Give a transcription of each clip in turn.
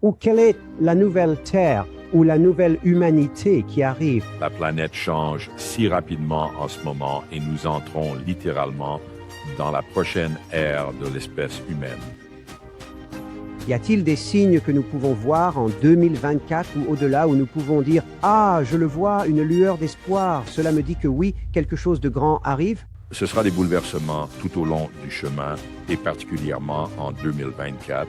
Ou quelle est la nouvelle Terre ou la nouvelle humanité qui arrive? La planète change si rapidement en ce moment et nous entrons littéralement dans la prochaine ère de l'espèce humaine. Y a-t-il des signes que nous pouvons voir en 2024 ou au-delà où nous pouvons dire « Ah, je le vois, une lueur d'espoir, cela me dit que oui, quelque chose de grand arrive » ? Ce sera des bouleversements tout au long du chemin et particulièrement en 2024,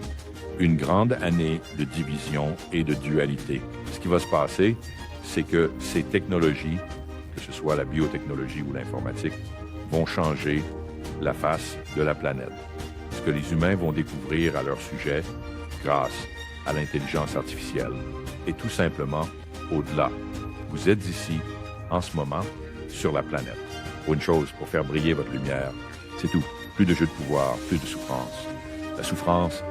une grande année de division et de dualité. Ce qui va se passer, c'est que ces technologies, que ce soit la biotechnologie ou l'informatique, vont changer la face de la planète. Ce que les humains vont découvrir à leur sujet grâce à l'intelligence artificielle et tout simplement au-delà. Vous êtes ici, en ce moment, sur la planète. Pour une chose, pour faire briller votre lumière, c'est tout. Plus de jeu de pouvoir, plus de souffrance. La souffrance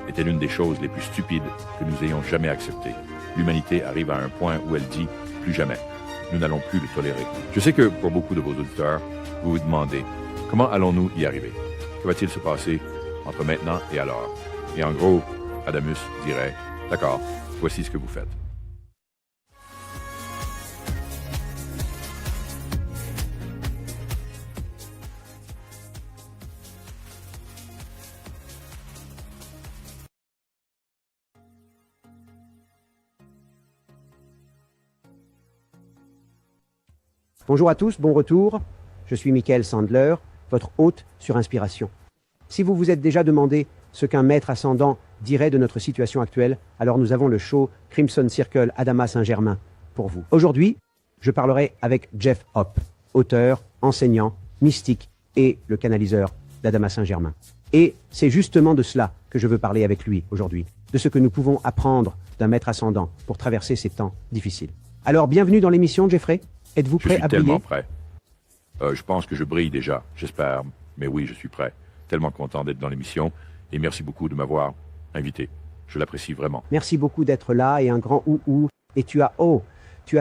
était l'une des choses les plus stupides que nous ayons jamais acceptées. L'humanité arrive à un point où elle dit « plus jamais ». Nous n'allons plus le tolérer. Je sais que pour beaucoup de vos auditeurs, vous vous demandez « comment allons-nous y arriver ?» Que va-t-il se passer entre maintenant et alors? Et en gros, Adamus dirait, d'accord, voici ce que vous faites. Bonjour à tous, bon retour. Je suis Michael Sandler, votre hôte sur Inspiration. Si vous vous êtes déjà demandé ce qu'un maître ascendant dirait de notre situation actuelle, alors nous avons le show Crimson Circle Adama Saint-Germain pour vous. Aujourd'hui, je parlerai avec Jeff Hoppe, auteur, enseignant, mystique et le canaliseur d'Adama Saint-Germain. Et c'est justement de cela que je veux parler avec lui aujourd'hui, de ce que nous pouvons apprendre d'un maître ascendant pour traverser ces temps difficiles. Alors, bienvenue dans l'émission, Jeffrey. Êtes-vous prêt à briller? Je suis tellement prêt. Je pense que je brille déjà, j'espère. Mais oui, je suis prêt. Tellement content d'être dans l'émission. Et merci beaucoup de m'avoir invité. Je l'apprécie vraiment. Merci beaucoup d'être là et un grand ou. Et tu as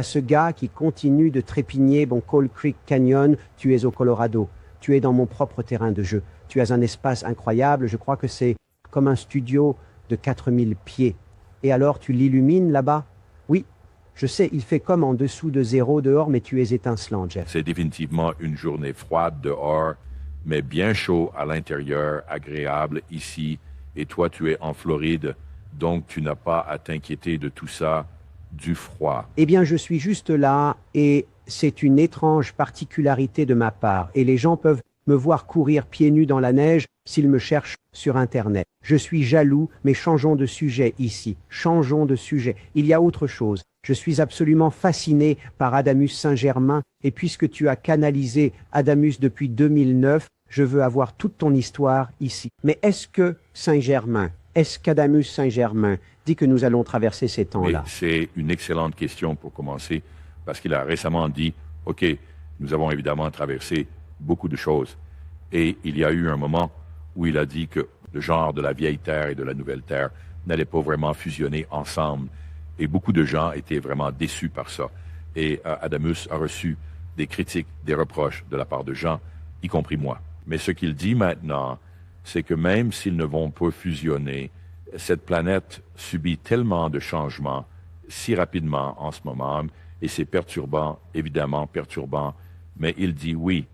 ce gars qui continue de trépigner, Coal Creek Canyon, tu es au Colorado. Tu es dans mon propre terrain de jeu. Tu as un espace incroyable. Je crois que c'est comme un studio de 4000 pieds. Et alors, tu l'illumines là-bas? Oui. Je sais, il fait comme en dessous de zéro dehors, mais tu es étincelant, Jeff. C'est définitivement une journée froide dehors, mais bien chaud à l'intérieur, agréable ici. Et toi, tu es en Floride, donc tu n'as pas à t'inquiéter de tout ça, du froid. Eh bien, je suis juste là, et c'est une étrange particularité de ma part. Et les gens peuvent me voir courir pieds nus dans la neige s'ils me cherchent sur Internet. Je suis jaloux, mais changeons de sujet ici. Changeons de sujet. Il y a autre chose. Je suis absolument fasciné par Adamus Saint-Germain, et puisque tu as canalisé Adamus depuis 2009, je veux avoir toute ton histoire ici. Mais est-ce qu'Adamus Saint-Germain dit que nous allons traverser ces temps-là? C'est une excellente question pour commencer, parce qu'il a récemment dit, OK, nous avons évidemment traversé beaucoup de choses. Et il y a eu un moment où il a dit que le genre de la vieille Terre et de la nouvelle Terre n'allait pas vraiment fusionner ensemble. Et beaucoup de gens étaient vraiment déçus par ça. Et Adamus a reçu des critiques, des reproches de la part de gens, y compris moi. Mais ce qu'il dit maintenant, c'est que même s'ils ne vont pas fusionner, cette planète subit tellement de changements si rapidement en ce moment, et c'est perturbant, évidemment perturbant, mais il dit oui,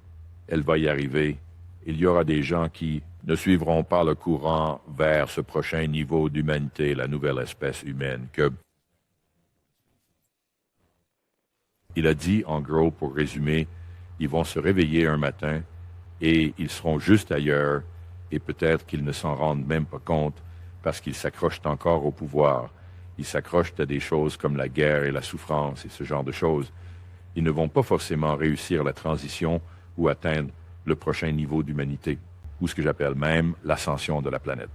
elle va y arriver. Il y aura des gens qui ne suivront pas le courant vers ce prochain niveau d'humanité, la nouvelle espèce humaine, que il a dit, en gros, pour résumer, ils vont se réveiller un matin et ils seront juste ailleurs et peut-être qu'ils ne s'en rendent même pas compte parce qu'ils s'accrochent encore au pouvoir. Ils s'accrochent à des choses comme la guerre et la souffrance et ce genre de choses. Ils ne vont pas forcément réussir la transition ou atteindre le prochain niveau d'humanité, ou ce que j'appelle même l'ascension de la planète.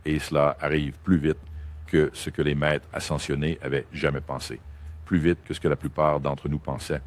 Et cela arrive plus vite que ce que les maîtres ascensionnés avaient jamais pensé. Plus vite que ce que la plupart d'entre nous pensaient.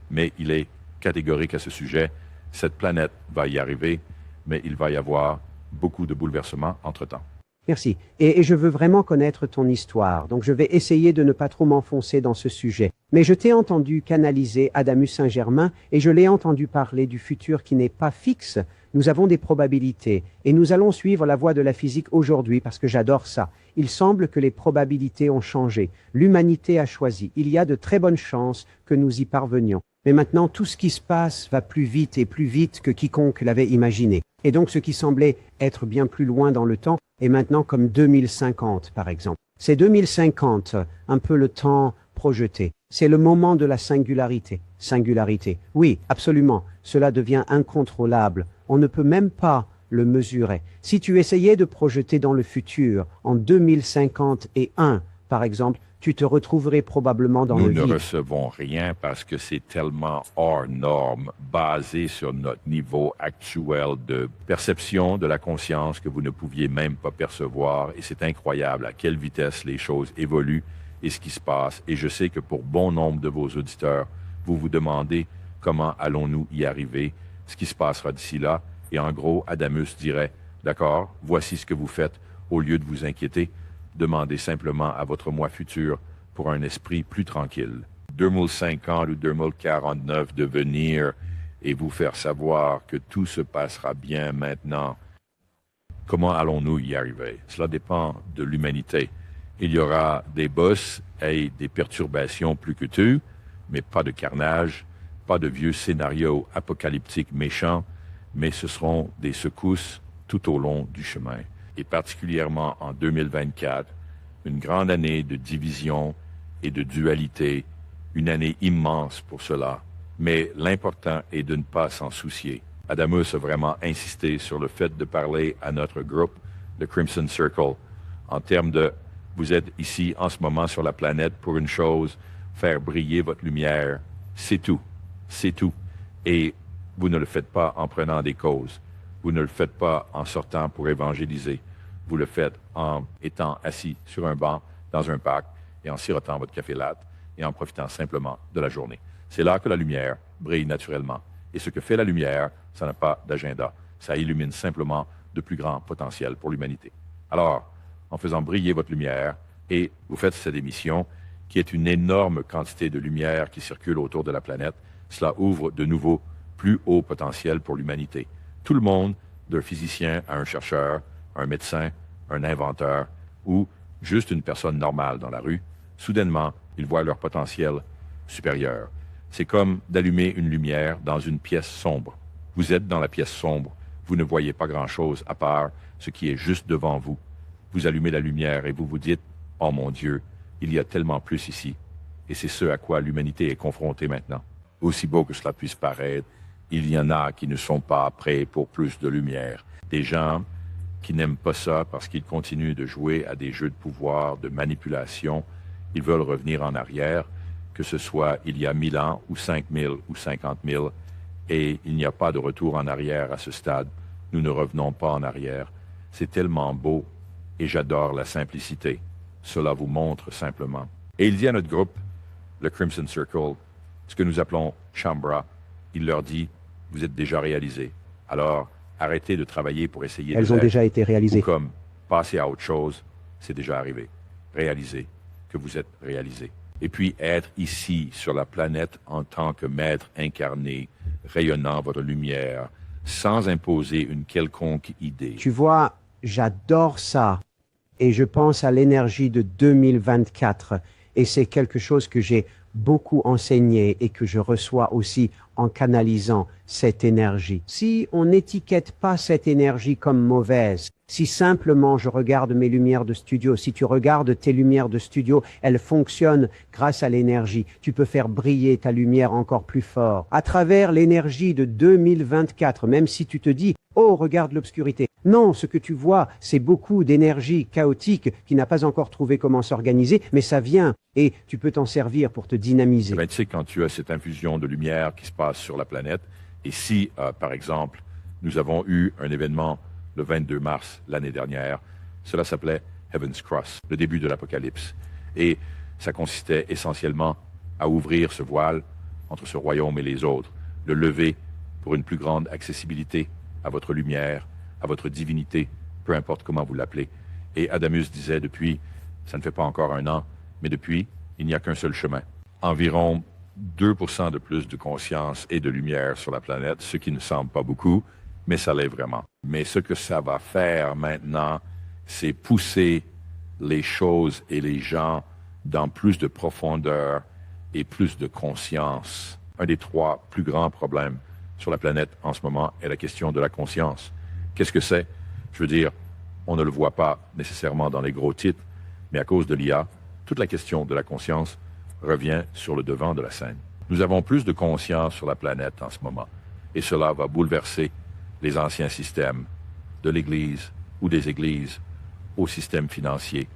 Mais il est catégorique à ce sujet. Cette planète va y arriver, mais il va y avoir beaucoup de bouleversements entre-temps. Merci. Et je veux vraiment connaître ton histoire. Donc je vais essayer de ne pas trop m'enfoncer dans ce sujet. Mais je t'ai entendu canaliser Adamus Saint-Germain et je l'ai entendu parler du futur qui n'est pas fixe, Nous avons des probabilités et nous allons suivre la voie de la physique aujourd'hui parce que j'adore ça. Il semble que les probabilités ont changé. L'humanité a choisi. Il y a de très bonnes chances que nous y parvenions. Mais maintenant, tout ce qui se passe va plus vite et plus vite que quiconque l'avait imaginé. Et donc, ce qui semblait être bien plus loin dans le temps est maintenant comme 2050, par exemple. C'est 2050, un peu le temps projeté. C'est le moment de la singularité. Singularité. Oui, absolument. Cela devient incontrôlable. On ne peut même pas le mesurer. Si tu essayais de projeter dans le futur, en 2051, par exemple, tu te retrouverais probablement dans le vide. Nous ne recevons rien parce que c'est tellement hors norme, basé sur notre niveau actuel de perception de la conscience que vous ne pouviez même pas percevoir. Et c'est incroyable à quelle vitesse les choses évoluent et ce qui se passe. Et je sais que pour bon nombre de vos auditeurs, vous vous demandez comment allons-nous y arriver, ce qui se passera d'ici là. Et en gros, Adamus dirait, d'accord, voici ce que vous faites. Au lieu de vous inquiéter, demandez simplement à votre moi futur pour un esprit plus tranquille. 2050 ou 2049 de venir et vous faire savoir que tout se passera bien maintenant. Comment allons-nous y arriver? Cela dépend de l'humanité. Il y aura des bosses et des perturbations plus coûteuses, mais pas de carnage, pas de vieux scénarios apocalyptiques méchants, mais ce seront des secousses tout au long du chemin. Et particulièrement en 2024, une grande année de division et de dualité, une année immense pour cela. Mais l'important est de ne pas s'en soucier. Adamus a vraiment insisté sur le fait de parler à notre groupe, le Crimson Circle, en termes de vous êtes ici en ce moment sur la planète pour une chose, faire briller votre lumière. C'est tout. C'est tout. Et vous ne le faites pas en prenant des causes. Vous ne le faites pas en sortant pour évangéliser. Vous le faites en étant assis sur un banc dans un parc et en sirotant votre café latte et en profitant simplement de la journée. C'est là que la lumière brille naturellement. Et ce que fait la lumière, ça n'a pas d'agenda. Ça illumine simplement de plus grands potentiels pour l'humanité. Alors, en faisant briller votre lumière, et vous faites cette émission, qui est une énorme quantité de lumière qui circule autour de la planète, cela ouvre de nouveaux, plus hauts potentiels pour l'humanité. Tout le monde, d'un physicien à un chercheur, un médecin, un inventeur, ou juste une personne normale dans la rue, soudainement, ils voient leur potentiel supérieur. C'est comme d'allumer une lumière dans une pièce sombre. Vous êtes dans la pièce sombre, vous ne voyez pas grand-chose à part ce qui est juste devant vous. Vous allumez la lumière et vous vous dites « Oh mon Dieu, il y a tellement plus ici. » Et c'est ce à quoi l'humanité est confrontée maintenant. Aussi beau que cela puisse paraître, il y en a qui ne sont pas prêts pour plus de lumière. Des gens qui n'aiment pas ça parce qu'ils continuent de jouer à des jeux de pouvoir, de manipulation. Ils veulent revenir en arrière, que ce soit il y a 1000 ans ou 5000 ou 50 000. Et il n'y a pas de retour en arrière à ce stade. Nous ne revenons pas en arrière. C'est tellement beau et j'adore la simplicité. Cela vous montre simplement. Et il dit à notre groupe, le Crimson Circle, ce que nous appelons Shambra, il leur dit, vous êtes déjà réalisés. Alors, arrêtez de travailler pour essayer de Elles ont déjà été réalisées. Ou comme, passez à autre chose, c'est déjà arrivé. Réalisez que vous êtes réalisés. Et puis, être ici, sur la planète, en tant que maître incarné, rayonnant votre lumière, sans imposer une quelconque idée. Tu vois, j'adore ça. Et je pense à l'énergie de 2024. Et c'est quelque chose que j'ai beaucoup enseigné et que je reçois aussi en canalisant cette énergie. Si on n'étiquette pas cette énergie comme mauvaise, si simplement je regarde mes lumières de studio, si tu regardes tes lumières de studio, elles fonctionnent grâce à l'énergie. Tu peux faire briller ta lumière encore plus fort. À travers l'énergie de 2024, même si tu te dis « Oh, regarde l'obscurité ». Non, ce que tu vois, c'est beaucoup d'énergie chaotique qui n'a pas encore trouvé comment s'organiser, mais ça vient et tu peux t'en servir pour te dynamiser. Tu sais, quand tu as cette infusion de lumière qui se passe sur la planète, et si, par exemple, nous avons eu un événement le 22 mars l'année dernière, cela s'appelait Heaven's Cross, le début de l'Apocalypse. Et ça consistait essentiellement à ouvrir ce voile entre ce royaume et les autres, le lever pour une plus grande accessibilité à votre lumière, à votre divinité, peu importe comment vous l'appelez. Et Adamus disait depuis, ça ne fait pas encore un an, mais depuis, il n'y a qu'un seul chemin. Environ 2% de plus de conscience et de lumière sur la planète, ce qui ne semble pas beaucoup, mais ça l'est vraiment. Mais ce que ça va faire maintenant, c'est pousser les choses et les gens dans plus de profondeur et plus de conscience. Un des 3 plus grands problèmes sur la planète en ce moment est la question de la conscience. Qu'est-ce que c'est? Je veux dire, on ne le voit pas nécessairement dans les gros titres, mais à cause de l'IA, toute la question de la conscience revient sur le devant de la scène. Nous avons plus de conscience sur la planète en ce moment, et cela va bouleverser les anciens systèmes, de l'Église ou des églises, au système financier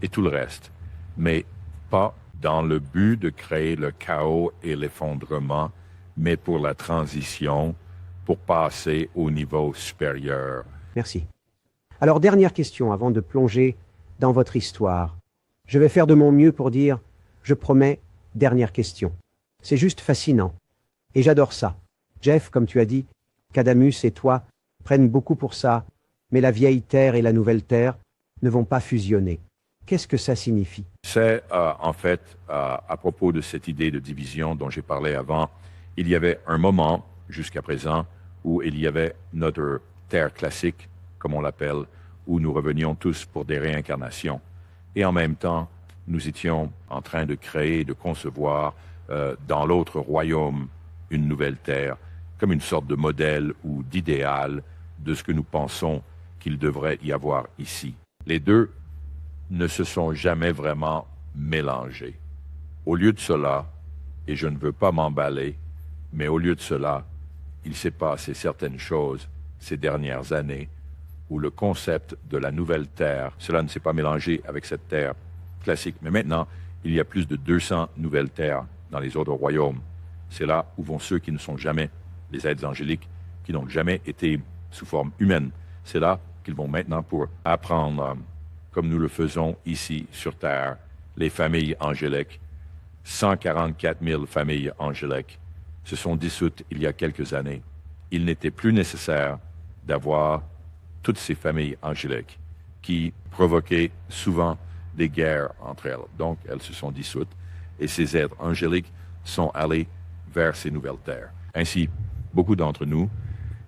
et tout le reste, mais pas dans le but de créer le chaos et l'effondrement, mais pour la transition, pour passer au niveau supérieur. Merci. Alors, dernière question avant de plonger dans votre histoire. Je vais faire de mon mieux pour dire, je promets, dernière question. C'est juste fascinant. Et j'adore ça. Jeff, comme tu as dit, Cadamus et toi prennent beaucoup pour ça, mais la vieille Terre et la nouvelle Terre ne vont pas fusionner. Qu'est-ce que ça signifie? C'est en fait, à propos de cette idée de division dont j'ai parlé avant, il y avait un moment, jusqu'à présent, où il y avait notre Terre classique, comme on l'appelle, où nous revenions tous pour des réincarnations. Et en même temps, nous étions en train de créer, de concevoir dans l'autre royaume une nouvelle Terre, comme une sorte de modèle ou d'idéal de ce que nous pensons qu'il devrait y avoir ici. Les deux ne se sont jamais vraiment mélangés. Au lieu de cela, et je ne veux pas m'emballer, mais au lieu de cela, il s'est passé certaines choses ces dernières années où le concept de la nouvelle Terre, cela ne s'est pas mélangé avec cette Terre classique, mais maintenant, il y a plus de 200 nouvelles terres dans les autres royaumes. C'est là où vont ceux qui ne sont jamais les êtres angéliques, qui n'ont jamais été sous forme humaine. C'est là qu'ils vont maintenant pour apprendre, comme nous le faisons ici sur Terre, les familles angéliques. 144 000 familles angéliques se sont dissoutes il y a quelques années. Il n'était plus nécessaire d'avoir toutes ces familles angéliques qui provoquaient souvent des guerres entre elles. Donc, elles se sont dissoutes et ces êtres angéliques sont allés vers ces nouvelles terres. Ainsi, beaucoup d'entre nous,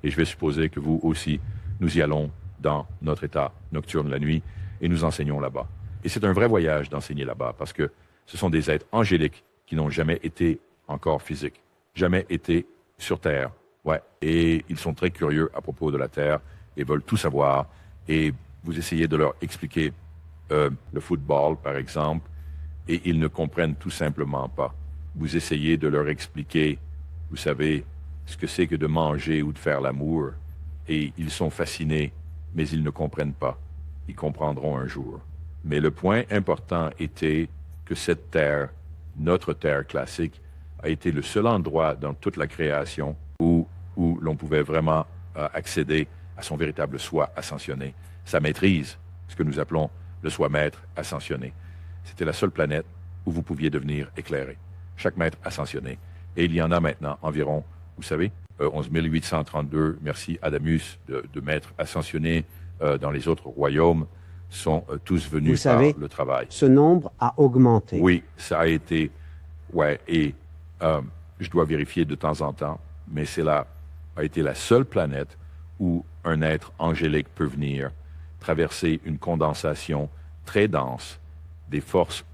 et je vais supposer que vous aussi, nous y allons dans notre état nocturne la nuit et nous enseignons là-bas. Et c'est un vrai voyage d'enseigner là-bas parce que ce sont des êtres angéliques qui n'ont jamais été encore physiques, jamais été sur Terre. Ouais. Et ils sont très curieux à propos de la Terre et veulent tout savoir. Et vous essayez de leur expliquer le football, par exemple, et ils ne comprennent tout simplement pas. Vous essayez de leur expliquer, vous savez, ce que c'est que de manger ou de faire l'amour, et ils sont fascinés, mais ils ne comprennent pas. Ils comprendront un jour. Mais le point important était que cette terre, notre terre classique, a été le seul endroit dans toute la création où l'on pouvait vraiment accéder à son véritable soi ascensionné, sa maîtrise, ce que nous appelons le soi-maître ascensionné. C'était la seule planète où vous pouviez devenir éclairé. Chaque maître ascensionné. Et il y en a maintenant environ, vous savez, 11 832, merci Adamus, de maîtres ascensionnés dans les autres royaumes, sont tous venus par le travail. Ce nombre a augmenté. Oui, ça a été, ouais, et je dois vérifier de temps en temps, mais cela a été la seule planète où un être angélique peut venir traverser une condensation très dense des forces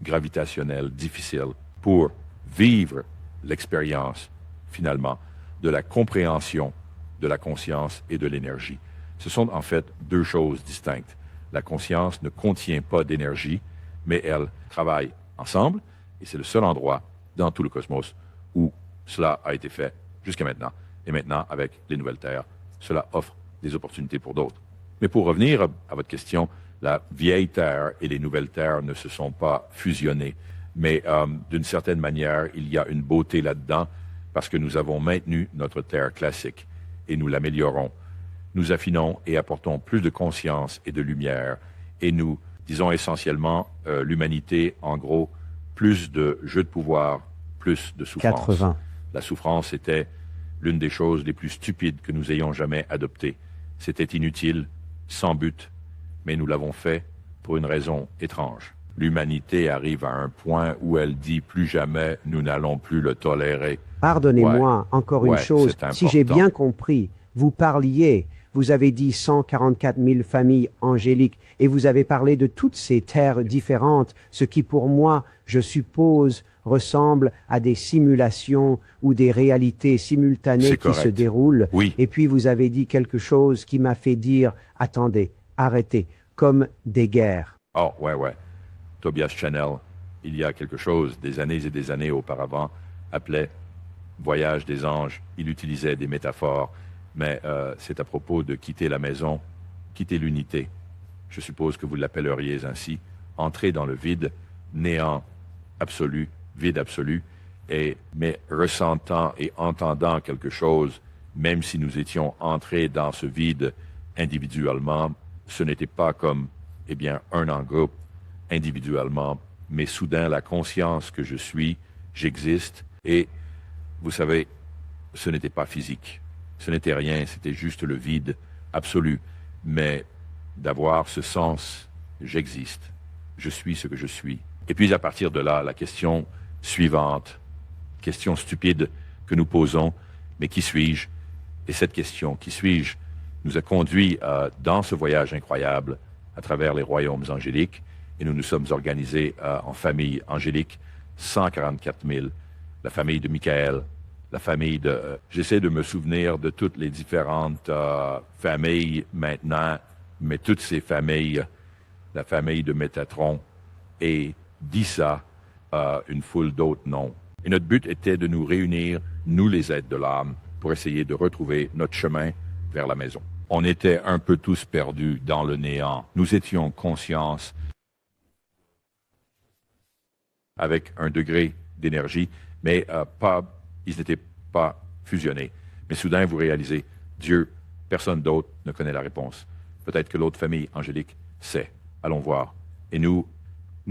gravitationnelles difficiles pour vivre l'expérience, finalement, de la compréhension de la conscience et de l'énergie. Ce sont en fait deux choses distinctes. La conscience ne contient pas d'énergie, mais elle travaille ensemble, et c'est le seul endroit dans tout le cosmos où cela a été fait jusqu'à maintenant. Et maintenant, avec les nouvelles terres, cela offre des opportunités pour d'autres. Mais pour revenir à votre question, la vieille terre et les nouvelles terres ne se sont pas fusionnées. Mais d'une certaine manière, il y a une beauté là-dedans parce que nous avons maintenu notre terre classique et nous l'améliorons. Nous affinons et apportons plus de conscience et de lumière. Et nous disons essentiellement l'humanité, en gros, plus de jeu de pouvoir, plus de souffrance. 80. La souffrance était l'une des choses les plus stupides que nous ayons jamais adoptées. C'était inutile, sans but, mais nous l'avons fait pour une raison étrange. L'humanité arrive à un point où elle dit plus jamais nous n'allons plus le tolérer. Pardonnez-moi encore une chose. Si j'ai bien compris, vous parliez. Vous avez dit 144 000 familles angéliques et vous avez parlé de toutes ces terres différentes, ce qui pour moi, je suppose, ressemble à des simulations ou des réalités simultanées qui se déroulent. Oui. Et puis vous avez dit quelque chose qui m'a fait dire, attendez, arrêtez, comme des guerres. Oh, ouais. Tobias Chanel, il y a quelque chose, des années auparavant, appelait Voyage des anges. Il utilisait des métaphores, mais c'est à propos de quitter la maison, quitter l'unité. Je suppose que vous l'appelleriez ainsi, entrer dans le vide, néant absolu, vide absolu, mais ressentant et entendant quelque chose, même si nous étions entrés dans ce vide individuellement, ce n'était pas comme, un en groupe, individuellement, mais soudain la conscience que je suis, j'existe, et vous savez, ce n'était pas physique, ce n'était rien, c'était juste le vide absolu, mais d'avoir ce sens, j'existe, je suis ce que je suis. Et puis à partir de là, la question suivante, question stupide que nous posons, mais qui suis-je? Et cette question, qui suis-je, nous a conduit dans ce voyage incroyable à travers les royaumes angéliques, et nous nous sommes organisés en famille angélique, 144 000, la famille de Michael, la famille de... J'essaie de me souvenir de toutes les différentes familles maintenant, mais toutes ces familles, la famille de Métatron, et d'Issa, une foule d'autres noms. Et notre but était de nous réunir, nous les êtres de l'âme, pour essayer de retrouver notre chemin vers la maison. On était un peu tous perdus dans le néant. Nous étions conscience avec un degré d'énergie, mais ils n'étaient pas fusionnés. Mais soudain, vous réalisez, Dieu, personne d'autre ne connaît la réponse. Peut-être que l'autre famille angélique sait. Allons voir. Et nous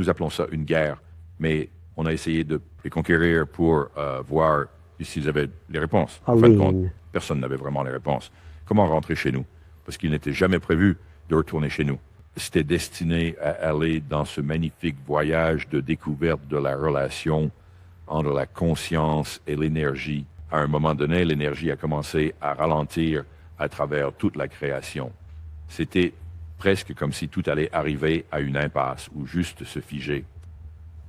appelons ça une guerre, mais on a essayé de les conquérir pour voir s'ils avaient les réponses. En fin de compte, personne n'avait vraiment les réponses. Comment rentrer chez nous? Parce qu'il n'était jamais prévu de retourner chez nous. C'était destiné à aller dans ce magnifique voyage de découverte de la relation entre la conscience et l'énergie. À un moment donné, l'énergie a commencé à ralentir à travers toute la création. C'était presque comme si tout allait arriver à une impasse ou juste se figer.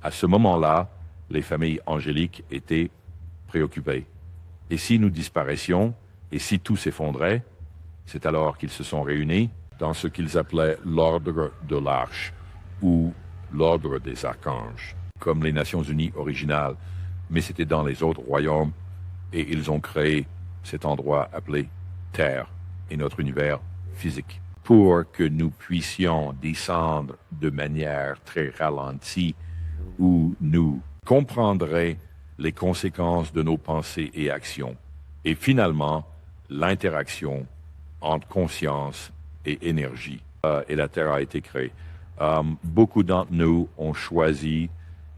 À ce moment-là, les familles angéliques étaient préoccupées. Et si nous disparaissions, et si tout s'effondrait, c'est alors qu'ils se sont réunis dans ce qu'ils appelaient l'ordre de l'Arche ou l'ordre des archanges, comme les Nations Unies originales, mais c'était dans les autres royaumes, et ils ont créé cet endroit appelé Terre et notre univers physique, pour que nous puissions descendre de manière très ralentie, où nous comprendrions les conséquences de nos pensées et actions, et finalement l'interaction entre conscience et énergie. Et la Terre a été créée. Beaucoup d'entre nous ont choisi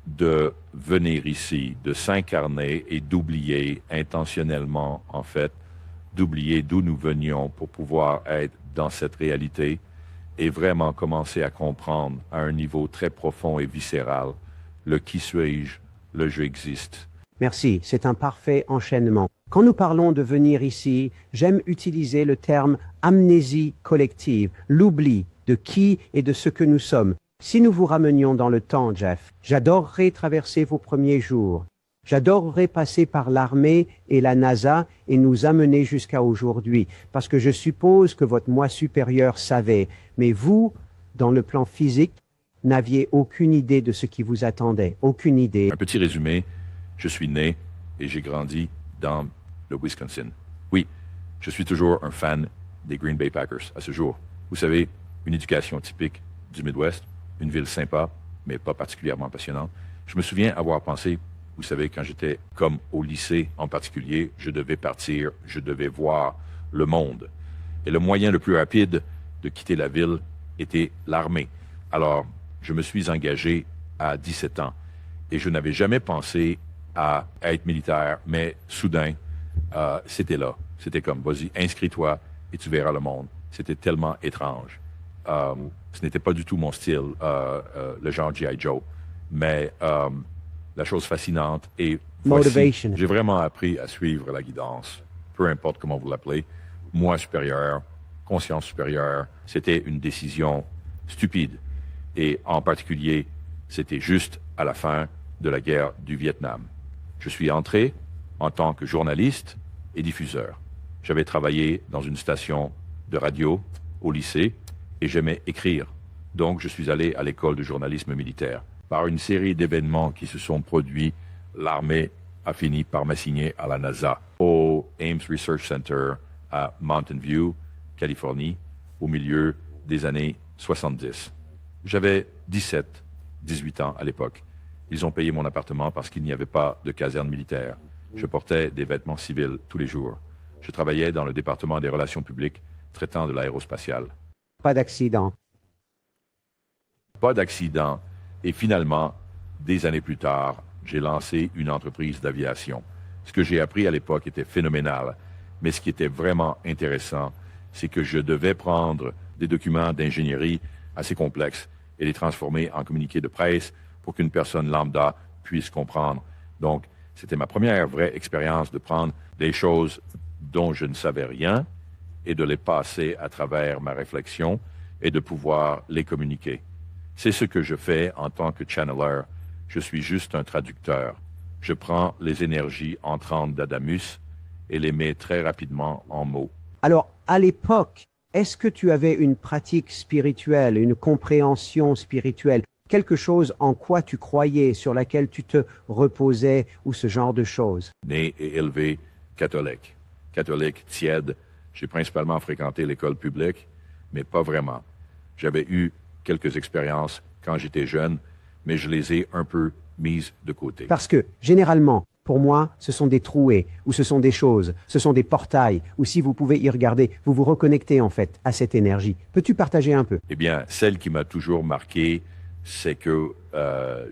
de venir ici, de s'incarner et d'oublier intentionnellement, en fait, d'oublier d'où nous venions pour pouvoir être dans cette réalité et vraiment commencer à comprendre à un niveau très profond et viscéral le qui suis-je, le je existe. Merci, c'est un parfait enchaînement. Quand nous parlons de venir ici, j'aime utiliser le terme amnésie collective, l'oubli de qui et de ce que nous sommes. Si nous vous ramenions dans le temps, Jeff, j'adorerais traverser vos premiers jours. J'adorerais passer par l'armée et la NASA et nous amener jusqu'à aujourd'hui, parce que je suppose que votre moi supérieur savait, mais vous, dans le plan physique, n'aviez aucune idée de ce qui vous attendait, aucune idée. Un petit résumé, je suis né et j'ai grandi dans le Wisconsin. Oui, je suis toujours un fan des Green Bay Packers à ce jour. Vous savez, une éducation typique du Midwest, une ville sympa, mais pas particulièrement passionnante. Je me souviens avoir pensé, vous savez, quand j'étais comme au lycée en particulier, je devais partir, je devais voir le monde. Et le moyen le plus rapide de quitter la ville était l'armée. Alors, je me suis engagé à 17 ans et je n'avais jamais pensé à être militaire, mais soudain, c'était là. C'était comme, vas-y, inscris-toi et tu verras le monde. C'était tellement étrange. Ce n'était pas du tout mon style, le genre G.I. Joe, mais la chose fascinante et voici, j'ai vraiment appris à suivre la guidance, peu importe comment vous l'appelez, moi supérieur, conscience supérieure, c'était une décision stupide. Et en particulier, c'était juste à la fin de la guerre du Vietnam. Je suis entré en tant que journaliste et diffuseur. J'avais travaillé dans une station de radio au lycée et j'aimais écrire. Donc, je suis allé à l'école de journalisme militaire. Par une série d'événements qui se sont produits, l'armée a fini par m'assigner à la NASA, au Ames Research Center à Mountain View, Californie, au milieu des années 70. J'avais 18 ans à l'époque. Ils ont payé mon appartement parce qu'il n'y avait pas de caserne militaire. Je portais des vêtements civils tous les jours. Je travaillais dans le département des relations publiques, traitant de l'aérospatiale. Pas d'accident. Pas d'accident. Et finalement, des années plus tard, j'ai lancé une entreprise d'aviation. Ce que j'ai appris à l'époque était phénoménal. Mais ce qui était vraiment intéressant, c'est que je devais prendre des documents d'ingénierie assez complexes et les transformer en communiqués de presse pour qu'une personne lambda puisse comprendre. Donc, c'était ma première vraie expérience de prendre des choses dont je ne savais rien et de les passer à travers ma réflexion et de pouvoir les communiquer. C'est ce que je fais en tant que channeler. Je suis juste un traducteur. Je prends les énergies entrantes d'Adamus et les mets très rapidement en mots. Alors, à l'époque, est-ce que tu avais une pratique spirituelle, une compréhension spirituelle, quelque chose en quoi tu croyais, sur laquelle tu te reposais, ou ce genre de choses? Né et élevé catholique. Catholique tiède. J'ai principalement fréquenté l'école publique, mais pas vraiment. J'avais eu quelques expériences quand j'étais jeune, mais je les ai un peu mises de côté. Parce que, généralement, pour moi, ce sont des trouées, ou ce sont des choses, ce sont des portails, ou si vous pouvez y regarder, vous vous reconnectez en fait à cette énergie. Peux-tu partager un peu? Eh bien, celle qui m'a toujours marqué, c'est que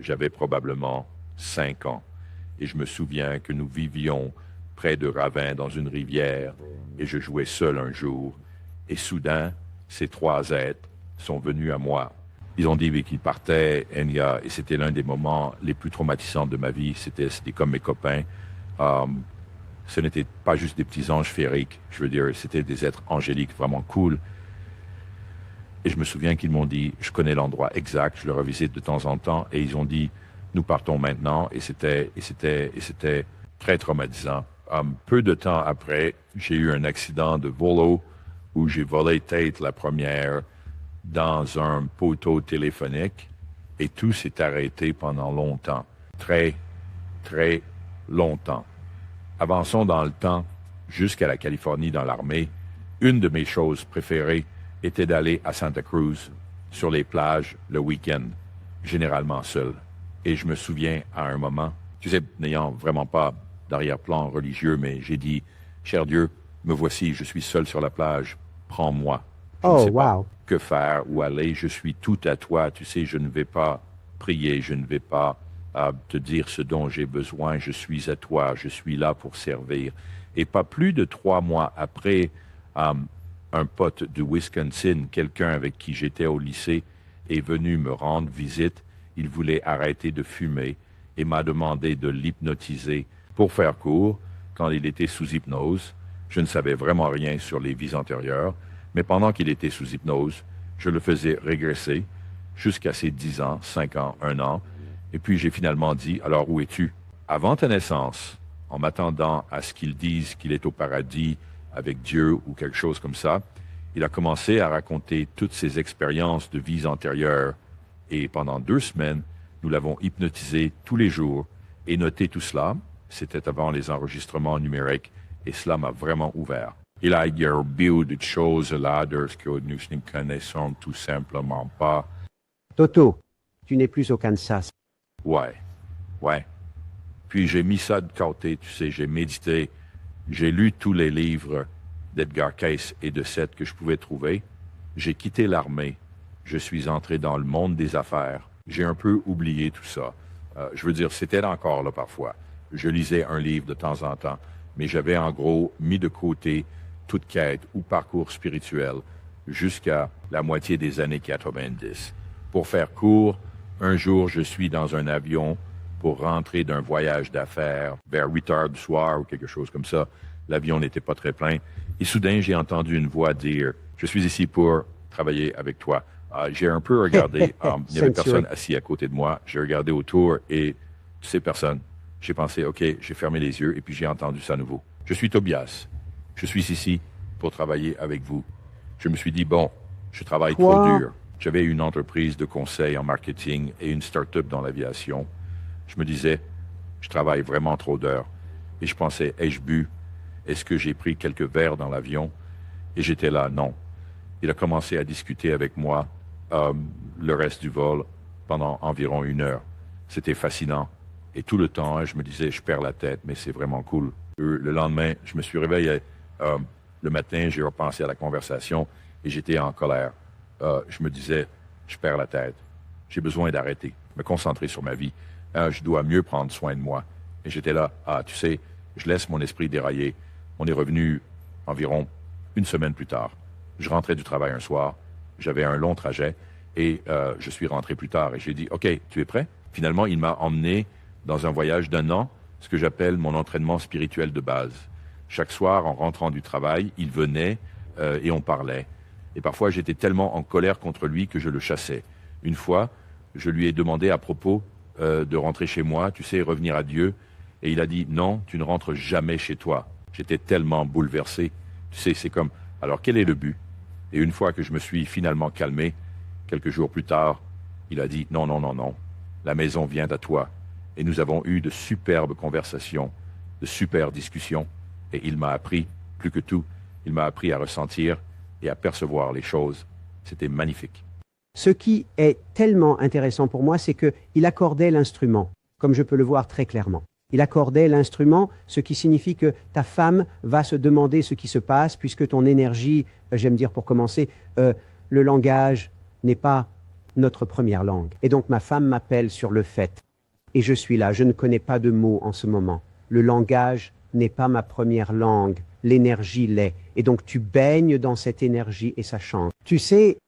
j'avais probablement 5 ans. Et je me souviens que nous vivions près de Ravin, dans une rivière, et je jouais seul un jour. Et soudain, ces 3 êtres sont venus à moi. Ils ont dit qu'ils partaient, Enya, et c'était l'un des moments les plus traumatisants de ma vie. C'était comme mes copains. Ce n'étaient pas juste des petits anges féeriques, je veux dire, c'était des êtres angéliques vraiment cool. Et je me souviens qu'ils m'ont dit, je connais l'endroit exact, je le revisite de temps en temps, et ils ont dit, nous partons maintenant, et c'était très traumatisant. Peu de temps après, j'ai eu un accident de volo où j'ai volé tête la première dans un poteau téléphonique et tout s'est arrêté pendant longtemps. Très, très longtemps. Avançons dans le temps jusqu'à la Californie dans l'armée. Une de mes choses préférées était d'aller à Santa Cruz sur les plages le week-end, généralement seul. Et je me souviens à un moment, tu sais, n'ayant vraiment pas d'arrière-plan religieux, mais j'ai dit, cher Dieu, me voici, je suis seul sur la plage, prends-moi. Je ne sais pas que faire, où aller, je suis tout à toi, tu sais, je ne vais pas prier, je ne vais pas te dire ce dont j'ai besoin, je suis à toi, je suis là pour servir. Et pas plus de 3 mois après, un pote du Wisconsin, quelqu'un avec qui j'étais au lycée, est venu me rendre visite. Il voulait arrêter de fumer et m'a demandé de l'hypnotiser. Pour faire court, quand il était sous hypnose, je ne savais vraiment rien sur les vies antérieures, mais pendant qu'il était sous hypnose, je le faisais régresser jusqu'à ses 10 ans, 5 ans, 1 an, et puis j'ai finalement dit, alors où es-tu? Avant ta naissance, en m'attendant à ce qu'il dise qu'il est au paradis avec Dieu ou quelque chose comme ça, il a commencé à raconter toutes ses expériences de vies antérieures, et pendant 2 semaines, nous l'avons hypnotisé tous les jours et noté tout cela. C'était avant les enregistrements numériques, et cela m'a vraiment ouvert. Il a vu des choses là que nous ne connaissons tout simplement pas. Toto, tu n'es plus au Kansas. Ouais. Puis j'ai mis ça de côté, tu sais, j'ai médité. J'ai lu tous les livres d'Edgar Cayce et de Seth que je pouvais trouver. J'ai quitté l'armée. Je suis entré dans le monde des affaires. J'ai un peu oublié tout ça. Je veux dire, c'était encore là parfois. Je lisais un livre de temps en temps, mais j'avais en gros mis de côté toute quête ou parcours spirituel jusqu'à la moitié des années 90. Pour faire court, un jour, je suis dans un avion pour rentrer d'un voyage d'affaires vers 8 heures du soir ou quelque chose comme ça. L'avion n'était pas très plein. Et soudain, j'ai entendu une voix dire, « Je suis ici pour travailler avec toi. » J'ai un peu regardé, il y avait personne assis à côté de moi. J'ai regardé autour et tu sais, personne. J'ai pensé, OK, j'ai fermé les yeux et puis j'ai entendu ça à nouveau. « Je suis Tobias. Je suis ici pour travailler avec vous. » Je me suis dit, bon, je travaille trop dur. J'avais une entreprise de conseil en marketing et une start-up dans l'aviation. Je me disais, je travaille vraiment trop d'heures. Et je pensais, ai-je bu? Est-ce que j'ai pris quelques verres dans l'avion? Et j'étais là, non. Il a commencé à discuter avec moi le reste du vol pendant environ 1 heure. C'était fascinant. Et tout le temps, je me disais, je perds la tête, mais c'est vraiment cool. Le lendemain, je me suis réveillé. Le matin, j'ai repensé à la conversation et j'étais en colère. Je me disais, je perds la tête. J'ai besoin d'arrêter, me concentrer sur ma vie. Je dois mieux prendre soin de moi. Et j'étais là, tu sais, je laisse mon esprit dérailler. On est revenu environ 1 semaine plus tard. Je rentrais du travail un soir, j'avais un long trajet et je suis rentré plus tard. Et j'ai dit, OK, tu es prêt? Finalement, il m'a emmené dans un voyage d'1 an, ce que j'appelle mon entraînement spirituel de base. Chaque soir, en rentrant du travail, il venait et on parlait. Et parfois, j'étais tellement en colère contre lui que je le chassais. Une fois, je lui ai demandé à propos de rentrer chez moi, tu sais, revenir à Dieu. Et il a dit, non, tu ne rentres jamais chez toi. J'étais tellement bouleversé. Tu sais, c'est comme, alors quel est le but? Et une fois que je me suis finalement calmé, quelques jours plus tard, il a dit, non, non, non, non, la maison vient à toi. Et nous avons eu de superbes conversations, de super discussions. Et il m'a appris, plus que tout, il m'a appris à ressentir et à percevoir les choses. C'était magnifique. Ce qui est tellement intéressant pour moi, c'est qu'il accordait l'instrument, comme je peux le voir très clairement. Il accordait l'instrument, ce qui signifie que ta femme va se demander ce qui se passe, puisque ton énergie, j'aime dire pour commencer, le langage n'est pas notre première langue. Et donc ma femme m'appelle sur le fait. Et je suis là, je ne connais pas de mots en ce moment. Le langage n'est pas ma première langue, l'énergie l'est. Et donc tu baignes dans cette énergie et ça change. Tu sais,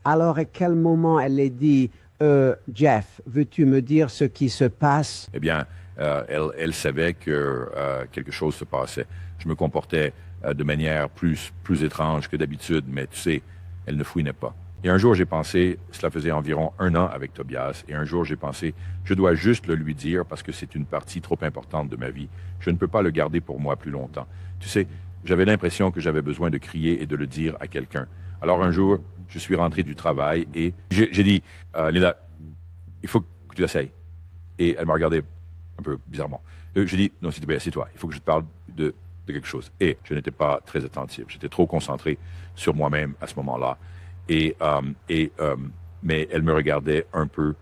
alors à quel moment elle a dit Jeff, veux-tu me dire ce qui se passe? Eh bien, elle savait que quelque chose se passait. Je me comportais de manière plus étrange que d'habitude, mais tu sais, elle ne fouinait pas. Et un jour, j'ai pensé, cela faisait environ 1 an avec Tobias, et un jour, j'ai pensé, je dois juste le lui dire parce que c'est une partie trop importante de ma vie. Je ne peux pas le garder pour moi plus longtemps. Tu sais, j'avais l'impression que j'avais besoin de crier et de le dire à quelqu'un. Alors un jour, je suis rentré du travail et j'ai dit, Linda, il faut que tu essayes. Et elle m'a regardé un peu bizarrement. J'ai dit, non, s'il te plaît, assieds-toi, il faut que je te parle de quelque chose. Et je n'étais pas très attentif, j'étais trop concentré sur moi-même à ce moment-là. Mais elle me regardait un peu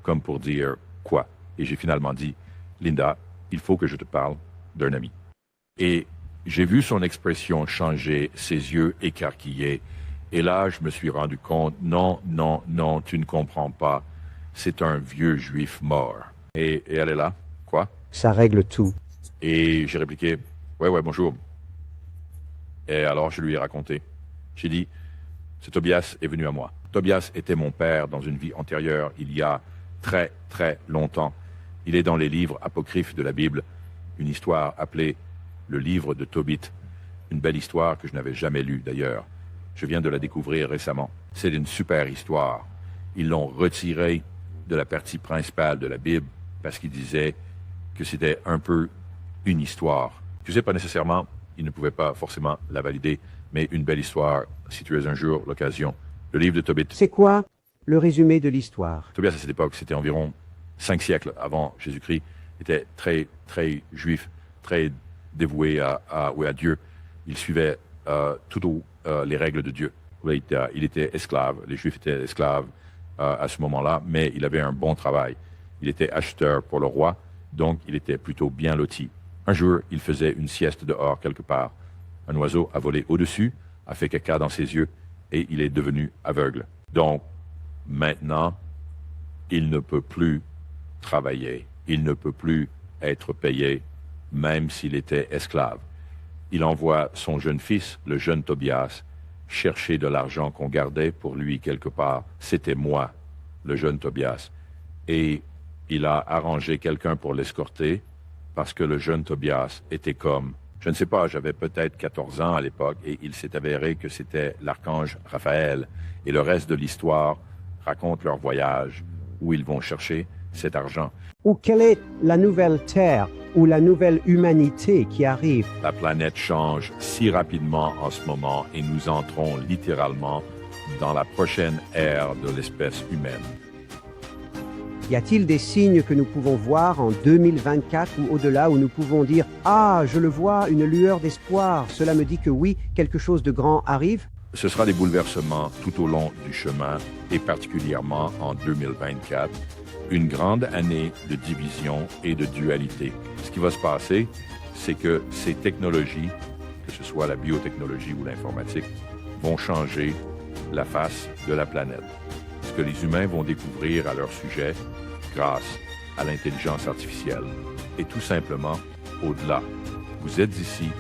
comme pour dire quoi. Et j'ai finalement dit, Linda, il faut que je te parle d'un ami. Et j'ai vu son expression changer, ses yeux écarquillés. Et là, je me suis rendu compte, non, non, non, tu ne comprends pas. C'est un vieux juif mort. Et elle est là, quoi? Ça règle tout. Et j'ai répliqué, ouais, bonjour. Et alors, je lui ai raconté. J'ai dit, ce Tobias est venu à moi. Tobias était mon père dans une vie antérieure, il y a très, très longtemps. Il est dans les livres apocryphes de la Bible, une histoire appelée le livre de Tobit, une belle histoire que je n'avais jamais lue d'ailleurs. Je viens de la découvrir récemment. C'est une super histoire. Ils l'ont retirée de la partie principale de la Bible parce qu'ils disaient que c'était un peu une histoire. Tu sais, pas nécessairement, ils ne pouvaient pas forcément la valider, mais une belle histoire, si tu as un jour l'occasion. Le livre de Tobit. C'est quoi le résumé de l'histoire? Tobias, à cette époque, c'était environ 5 siècles avant Jésus-Christ, était très, très juif, très dévoué à Dieu. Il suivait toutes les règles de Dieu. Il était esclave, les Juifs étaient esclaves à ce moment-là, mais il avait un bon travail. Il était acheteur pour le roi, donc il était plutôt bien loti. Un jour, il faisait une sieste dehors quelque part. Un oiseau a volé au-dessus, a fait caca dans ses yeux, et il est devenu aveugle. Donc, maintenant, il ne peut plus travailler. Il ne peut plus être payé, même s'il était esclave. Il envoie son jeune fils, le jeune Tobias, chercher de l'argent qu'on gardait pour lui quelque part. C'était moi, le jeune Tobias. Et il a arrangé quelqu'un pour l'escorter parce que le jeune Tobias était comme Je ne sais pas, j'avais peut-être 14 ans à l'époque et il s'est avéré que c'était l'archange Raphaël et le reste de l'histoire raconte leur voyage où ils vont chercher cet argent. Ou quelle est la nouvelle Terre ou la nouvelle humanité qui arrive? La planète change si rapidement en ce moment et nous entrons littéralement dans la prochaine ère de l'espèce humaine. Y a-t-il des signes que nous pouvons voir en 2024 ou au-delà où nous pouvons dire « Ah, je le vois, une lueur d'espoir, cela me dit que oui, quelque chose de grand arrive » Ce sera des bouleversements tout au long du chemin et particulièrement en 2024, une grande année de division et de dualité. Ce qui va se passer, c'est que ces technologies, que ce soit la biotechnologie ou l'informatique, vont changer la face de la planète. Ce que les humains vont découvrir à leur sujet grâce à l'intelligence artificielle et tout simplement au-delà. Vous êtes ici,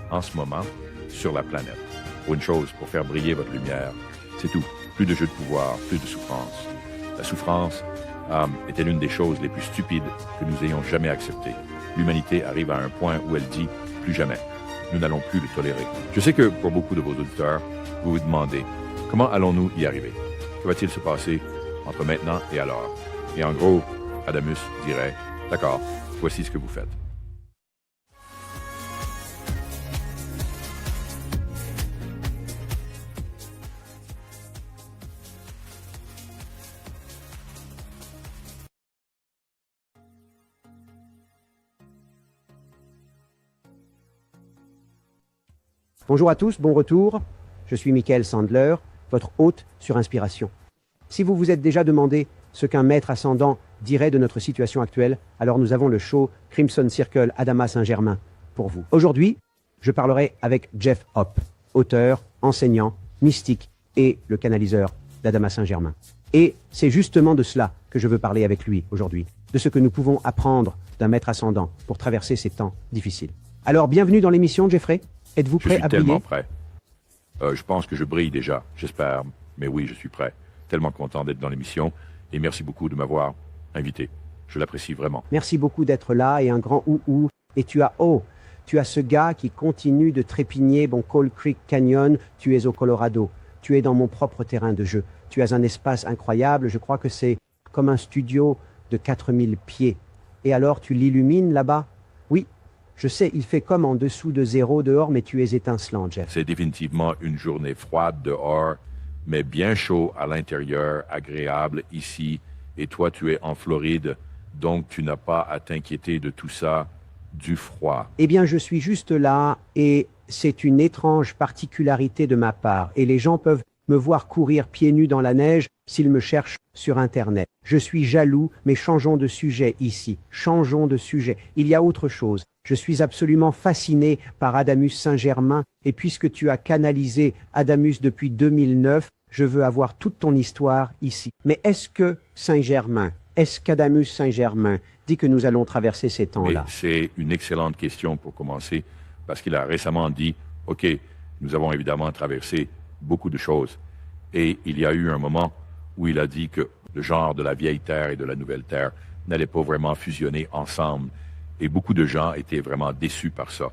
en ce moment, sur la planète. Pour une chose, pour faire briller votre lumière, c'est tout. Plus de jeu de pouvoir, plus de souffrance. La souffrance était l'une des choses les plus stupides que nous ayons jamais acceptées. L'humanité arrive à un point où elle dit « plus jamais ». Nous n'allons plus le tolérer. Je sais que pour beaucoup de vos auditeurs, vous vous demandez « comment allons-nous y arriver? Que va-t-il se passer entre maintenant et alors ?» Et en gros, Adamus dirait « d'accord, voici ce que vous faites. » Bonjour à tous, bon retour. Je suis Michael Sandler, votre hôte sur Inspiration. Si vous vous êtes déjà demandé ce qu'un maître ascendant dirait de notre situation actuelle, alors nous avons le show Crimson Circle Adama Saint-Germain pour vous. Aujourd'hui, je parlerai avec Jeff Hoppe, auteur, enseignant, mystique et le canaliseur d'Adama Saint-Germain. Et c'est justement de cela que je veux parler avec lui aujourd'hui, de ce que nous pouvons apprendre d'un maître ascendant pour traverser ces temps difficiles. Alors, bienvenue dans l'émission, Jeffrey. Êtes-vous prêt à briller? Je suis tellement prêt. Je pense que je brille déjà, j'espère. Mais oui, je suis prêt. Tellement content d'être dans l'émission. Et merci beaucoup de m'avoir invité. Je l'apprécie vraiment. Merci beaucoup d'être là et un grand ou. Et tu as ce gars qui continue de trépigner Coal Creek Canyon. Tu es au Colorado. Tu es dans mon propre terrain de jeu. Tu as un espace incroyable. Je crois que c'est comme un studio de 4000 pieds. Et alors, tu l'illumines là-bas? Oui. Je sais, il fait comme en dessous de zéro dehors, mais tu es étincelant, Jeff. C'est définitivement une journée froide dehors, mais bien chaud à l'intérieur, agréable ici. Et toi, tu es en Floride, donc tu n'as pas à t'inquiéter de tout ça, du froid. Eh bien, je suis juste là et c'est une étrange particularité de ma part. Et les gens peuvent me voir courir pieds nus dans la neige s'ils me cherchent sur Internet. Je suis jaloux, mais changeons de sujet ici. Changeons de sujet. Il y a autre chose. Je suis absolument fasciné par Adamus Saint-Germain et puisque tu as canalisé Adamus depuis 2009, je veux avoir toute ton histoire ici. Mais est-ce qu'Adamus Saint-Germain dit que nous allons traverser ces temps-là? C'est une excellente question pour commencer parce qu'il a récemment dit « OK, nous avons évidemment traversé beaucoup de choses. » Et il y a eu un moment où il a dit que le genre de la vieille Terre et de la nouvelle Terre n'allait pas vraiment fusionner ensemble. Et beaucoup de gens étaient vraiment déçus par ça.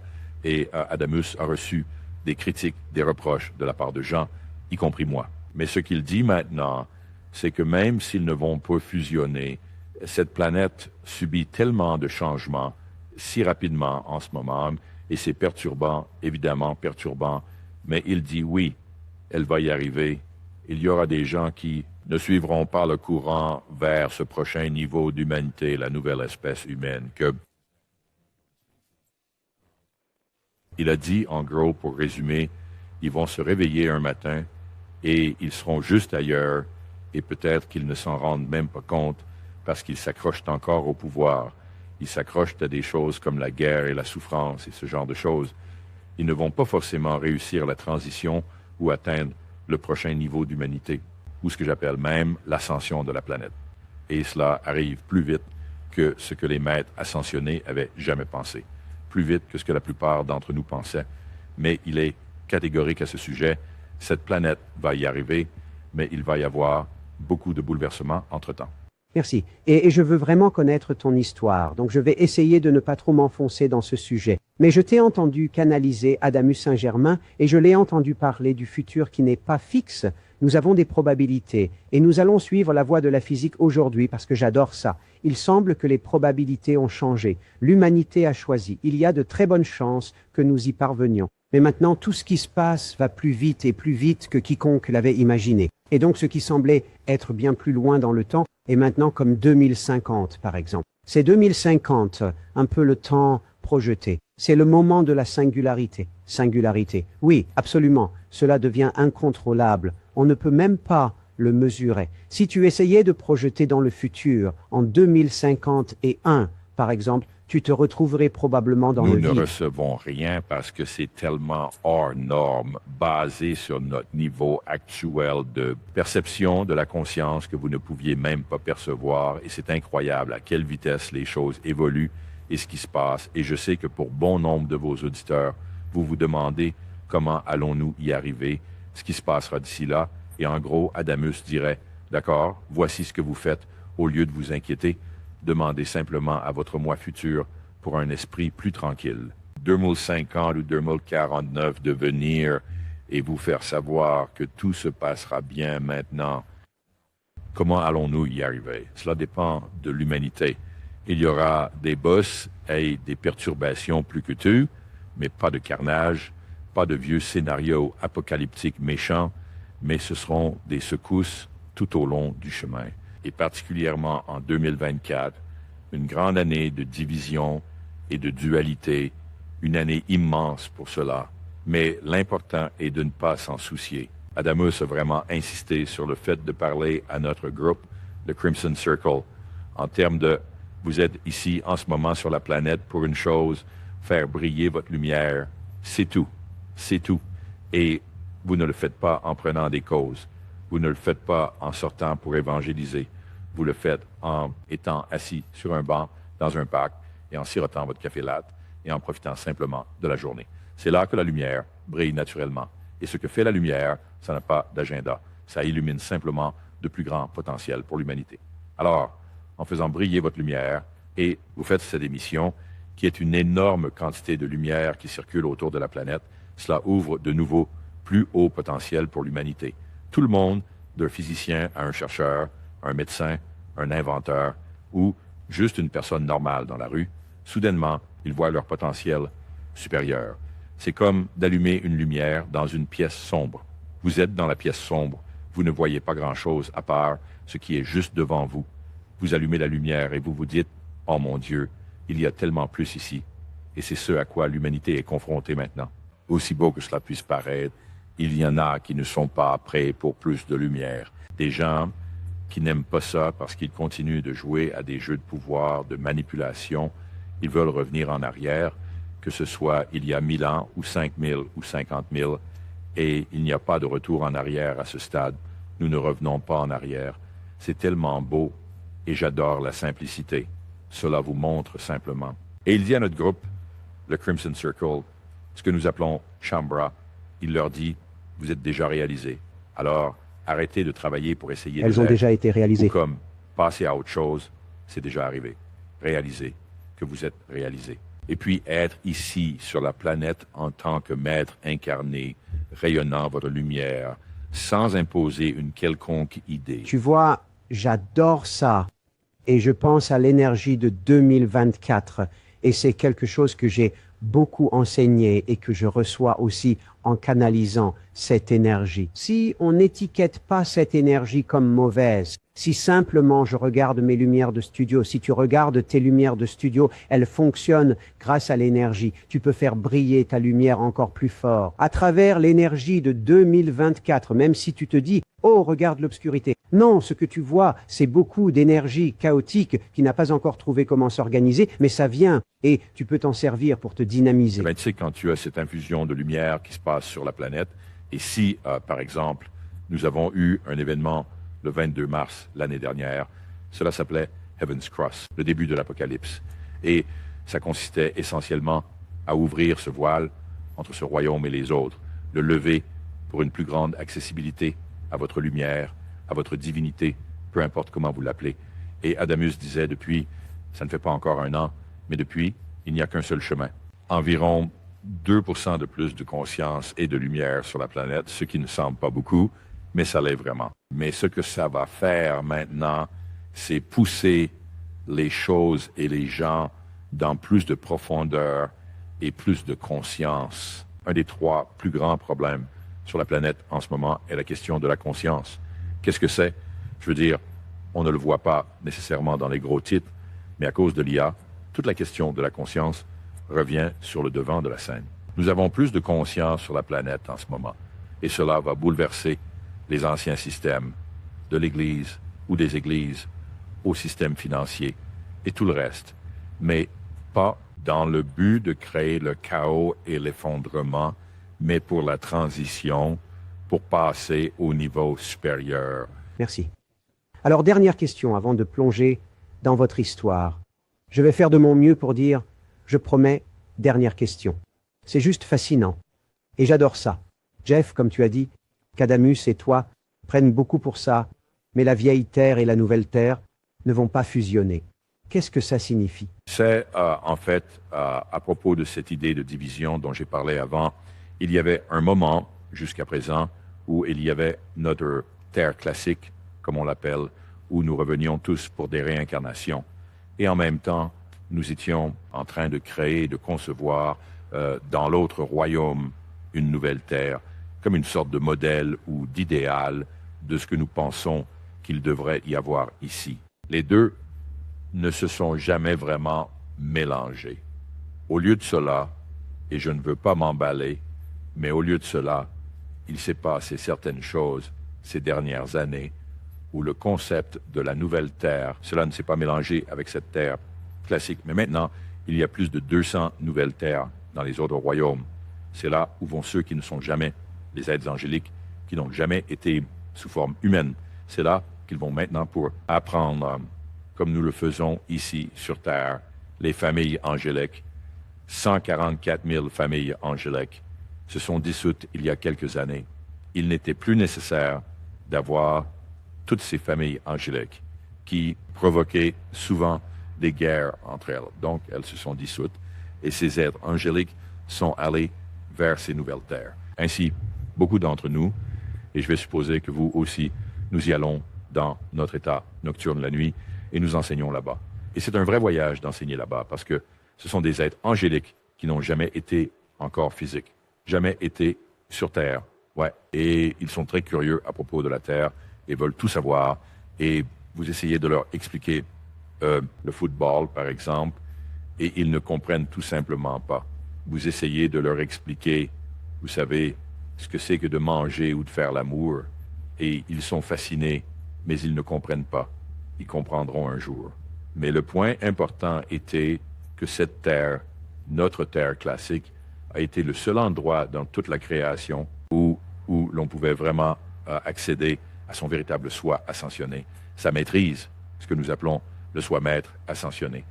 Et Adamus a reçu des critiques, des reproches de la part de gens, y compris moi. Mais ce qu'il dit maintenant, c'est que même s'ils ne vont pas fusionner, cette planète subit tellement de changements si rapidement en ce moment, et c'est perturbant, évidemment perturbant, mais il dit oui, elle va y arriver. Il y aura des gens qui ne suivront pas le courant vers ce prochain niveau d'humanité, la nouvelle espèce humaine, que il a dit, en gros, pour résumer, ils vont se réveiller un matin et ils seront juste ailleurs et peut-être qu'ils ne s'en rendent même pas compte parce qu'ils s'accrochent encore au pouvoir. Ils s'accrochent à des choses comme la guerre et la souffrance et ce genre de choses. Ils ne vont pas forcément réussir la transition ou atteindre le prochain niveau d'humanité, ou ce que j'appelle même l'ascension de la planète. Et cela arrive plus vite que ce que les maîtres ascensionnés avaient jamais pensé. Plus vite que ce que la plupart d'entre nous pensaient. Mais il est catégorique à ce sujet. Cette planète va y arriver, mais il va y avoir beaucoup de bouleversements entre-temps. Merci. Et je veux vraiment connaître ton histoire, donc je vais essayer de ne pas trop m'enfoncer dans ce sujet. Mais je t'ai entendu canaliser Adamus Saint-Germain et je l'ai entendu parler du futur qui n'est pas fixe. Nous avons des probabilités et nous allons suivre la voie de la physique aujourd'hui parce que j'adore ça. Il semble que les probabilités ont changé. L'humanité a choisi. Il y a de très bonnes chances que nous y parvenions. Mais maintenant, tout ce qui se passe va plus vite et plus vite que quiconque l'avait imaginé. Et donc ce qui semblait être bien plus loin dans le temps est maintenant comme 2050, par exemple. C'est 2050, un peu le temps projeté. C'est le moment de la singularité. Singularité. Oui, absolument. Cela devient incontrôlable. On ne peut même pas le mesurer. Si tu essayais de projeter dans le futur, en 2051, par exemple, tu te retrouverais probablement dans le vide. Nous ne recevons rien parce que c'est tellement hors norme, basé sur notre niveau actuel de perception de la conscience que vous ne pouviez même pas percevoir. Et c'est incroyable à quelle vitesse les choses évoluent et ce qui se passe. Et je sais que pour bon nombre de vos auditeurs, vous vous demandez comment allons-nous y arriver, ce qui se passera d'ici là. Et en gros, Adamus dirait, d'accord, voici ce que vous faites. Au lieu de vous inquiéter, demandez simplement à votre moi futur pour un esprit plus tranquille. 2050 ou 2049 de venir et vous faire savoir que tout se passera bien maintenant. Comment allons-nous y arriver? Cela dépend de l'humanité. Il y aura des bosses et des perturbations plus que tout, mais pas de carnage, pas de vieux scénarios apocalyptiques méchants, mais ce seront des secousses tout au long du chemin. Et particulièrement en 2024, une grande année de division et de dualité, une année immense pour cela. Mais l'important est de ne pas s'en soucier. Adamus a vraiment insisté sur le fait de parler à notre groupe, le Crimson Circle, en termes de « vous êtes ici en ce moment sur la planète pour une chose, faire briller votre lumière. C'est tout. C'est tout. Et vous ne le faites pas en prenant des causes. Vous ne le faites pas en sortant pour évangéliser. Vous le faites en étant assis sur un banc, dans un parc, et en sirotant votre café latte, et en profitant simplement de la journée. C'est là que la lumière brille naturellement. Et ce que fait la lumière, ça n'a pas d'agenda. Ça illumine simplement de plus grands potentiels pour l'humanité. Alors, en faisant briller votre lumière, et vous faites cette émission, qui est une énorme quantité de lumière qui circule autour de la planète, cela ouvre de nouveaux, plus hauts potentiels pour l'humanité. Tout le monde, d'un physicien à un chercheur, un médecin, un inventeur, ou juste une personne normale dans la rue, soudainement, ils voient leur potentiel supérieur. C'est comme d'allumer une lumière dans une pièce sombre. Vous êtes dans la pièce sombre, vous ne voyez pas grand-chose à part ce qui est juste devant vous. Vous allumez la lumière et vous vous dites « Oh mon Dieu, il y a tellement plus ici. » Et c'est ce à quoi l'humanité est confrontée maintenant. Aussi beau que cela puisse paraître, il y en a qui ne sont pas prêts pour plus de lumière. Des gens qui n'aiment pas ça parce qu'ils continuent de jouer à des jeux de pouvoir, de manipulation. Ils veulent revenir en arrière, que ce soit il y a 1000 ans, ou 5000, ou 50 000, et il n'y a pas de retour en arrière à ce stade. Nous ne revenons pas en arrière. C'est tellement beau, et j'adore la simplicité. Cela vous montre simplement. Et il dit à notre groupe, le Crimson Circle, ce que nous appelons Shambra, il leur dit, vous êtes déjà réalisés. Alors, arrêtez de travailler pour essayer de Elles ont déjà été réalisées. Ou comme, passez à autre chose, c'est déjà arrivé. Réalisez que vous êtes réalisés. Et puis, être ici, sur la planète, en tant que maître incarné, rayonnant votre lumière, sans imposer une quelconque idée. Tu vois, j'adore ça. Et je pense à l'énergie de 2024. Et c'est quelque chose que j'ai beaucoup enseigné et que je reçois aussi en canalisant cette énergie. Si on n'étiquette pas cette énergie comme mauvaise, si simplement je regarde mes lumières de studio, si tu regardes tes lumières de studio, elles fonctionnent grâce à l'énergie. Tu peux faire briller ta lumière encore plus fort. À travers l'énergie de 2024, même si tu te dis « Oh, regarde l'obscurité ». Non, ce que tu vois, c'est beaucoup d'énergie chaotique qui n'a pas encore trouvé comment s'organiser, mais ça vient et tu peux t'en servir pour te dynamiser. Tu sais, quand tu as cette infusion de lumière qui se passe sur la planète, et si, par exemple, nous avons eu un événement le 22 mars l'année dernière, cela s'appelait Heaven's Cross, le début de l'Apocalypse. Et ça consistait essentiellement à ouvrir ce voile entre ce royaume et les autres, le lever pour une plus grande accessibilité à votre lumière, à votre divinité, peu importe comment vous l'appelez. Et Adamus disait depuis, ça ne fait pas encore un an, mais depuis, il n'y a qu'un seul chemin. Environ 2% de plus de conscience et de lumière sur la planète, ce qui ne semble pas beaucoup, mais ça l'est vraiment. Mais ce que ça va faire maintenant, c'est pousser les choses et les gens dans plus de profondeur et plus de conscience. Un des 3 plus grands problèmes sur la planète en ce moment est la question de la conscience. Qu'est-ce que c'est? Je veux dire, on ne le voit pas nécessairement dans les gros titres, mais à cause de l'IA, toute la question de la conscience revient sur le devant de la scène. Nous avons plus de conscience sur la planète en ce moment, et cela va bouleverser les anciens systèmes, de l'Église ou des églises, au système financier et tout le reste, mais pas dans le but de créer le chaos et l'effondrement, mais pour la transition, pour passer au niveau supérieur. Merci. Alors, dernière question avant de plonger dans votre histoire. Je vais faire de mon mieux pour dire, je promets, dernière question. C'est juste fascinant. Et j'adore ça. Jeff, comme tu as dit, qu'Adamus et toi prennent beaucoup pour ça, mais la vieille Terre et la nouvelle Terre ne vont pas fusionner. Qu'est-ce que ça signifie? C'est en fait, à propos de cette idée de division dont j'ai parlé avant, il y avait un moment, jusqu'à présent, où il y avait notre Terre classique, comme on l'appelle, où nous revenions tous pour des réincarnations. Et en même temps, nous étions en train de créer, de concevoir dans l'autre royaume une nouvelle Terre, comme une sorte de modèle ou d'idéal de ce que nous pensons qu'il devrait y avoir ici. Les deux ne se sont jamais vraiment mélangés. Au lieu de cela, et je ne veux pas m'emballer, mais au lieu de cela, il s'est passé certaines choses ces dernières années où le concept de la nouvelle Terre, cela ne s'est pas mélangé avec cette Terre classique. Mais maintenant, il y a plus de 200 nouvelles terres dans les autres royaumes. C'est là où vont ceux qui ne sont jamais les êtres angéliques, qui n'ont jamais été sous forme humaine. C'est là qu'ils vont maintenant pour apprendre, comme nous le faisons ici sur Terre, les familles angéliques. 144 000 familles angéliques se sont dissoutes il y a quelques années. Il n'était plus nécessaire d'avoir toutes ces familles angéliques qui provoquaient souvent des guerres entre elles. Donc, elles se sont dissoutes et ces êtres angéliques sont allés vers ces nouvelles terres. Ainsi, beaucoup d'entre nous, et je vais supposer que vous aussi, nous y allons dans notre état nocturne la nuit et nous enseignons là-bas. Et c'est un vrai voyage d'enseigner là-bas parce que ce sont des êtres angéliques qui n'ont jamais été encore physiques, jamais été sur Terre. Ouais. Et ils sont très curieux à propos de la Terre et veulent tout savoir. Et vous essayez de leur expliquer le football, par exemple, et ils ne comprennent tout simplement pas. Vous essayez de leur expliquer, vous savez, ce que c'est que de manger ou de faire l'amour, et ils sont fascinés, mais ils ne comprennent pas. Ils comprendront un jour. Mais le point important était que cette terre, notre terre classique, a été le seul endroit dans toute la création où l'on pouvait vraiment accéder à son véritable soi ascensionné, sa maîtrise, ce que nous appelons le soi-maître ascensionné.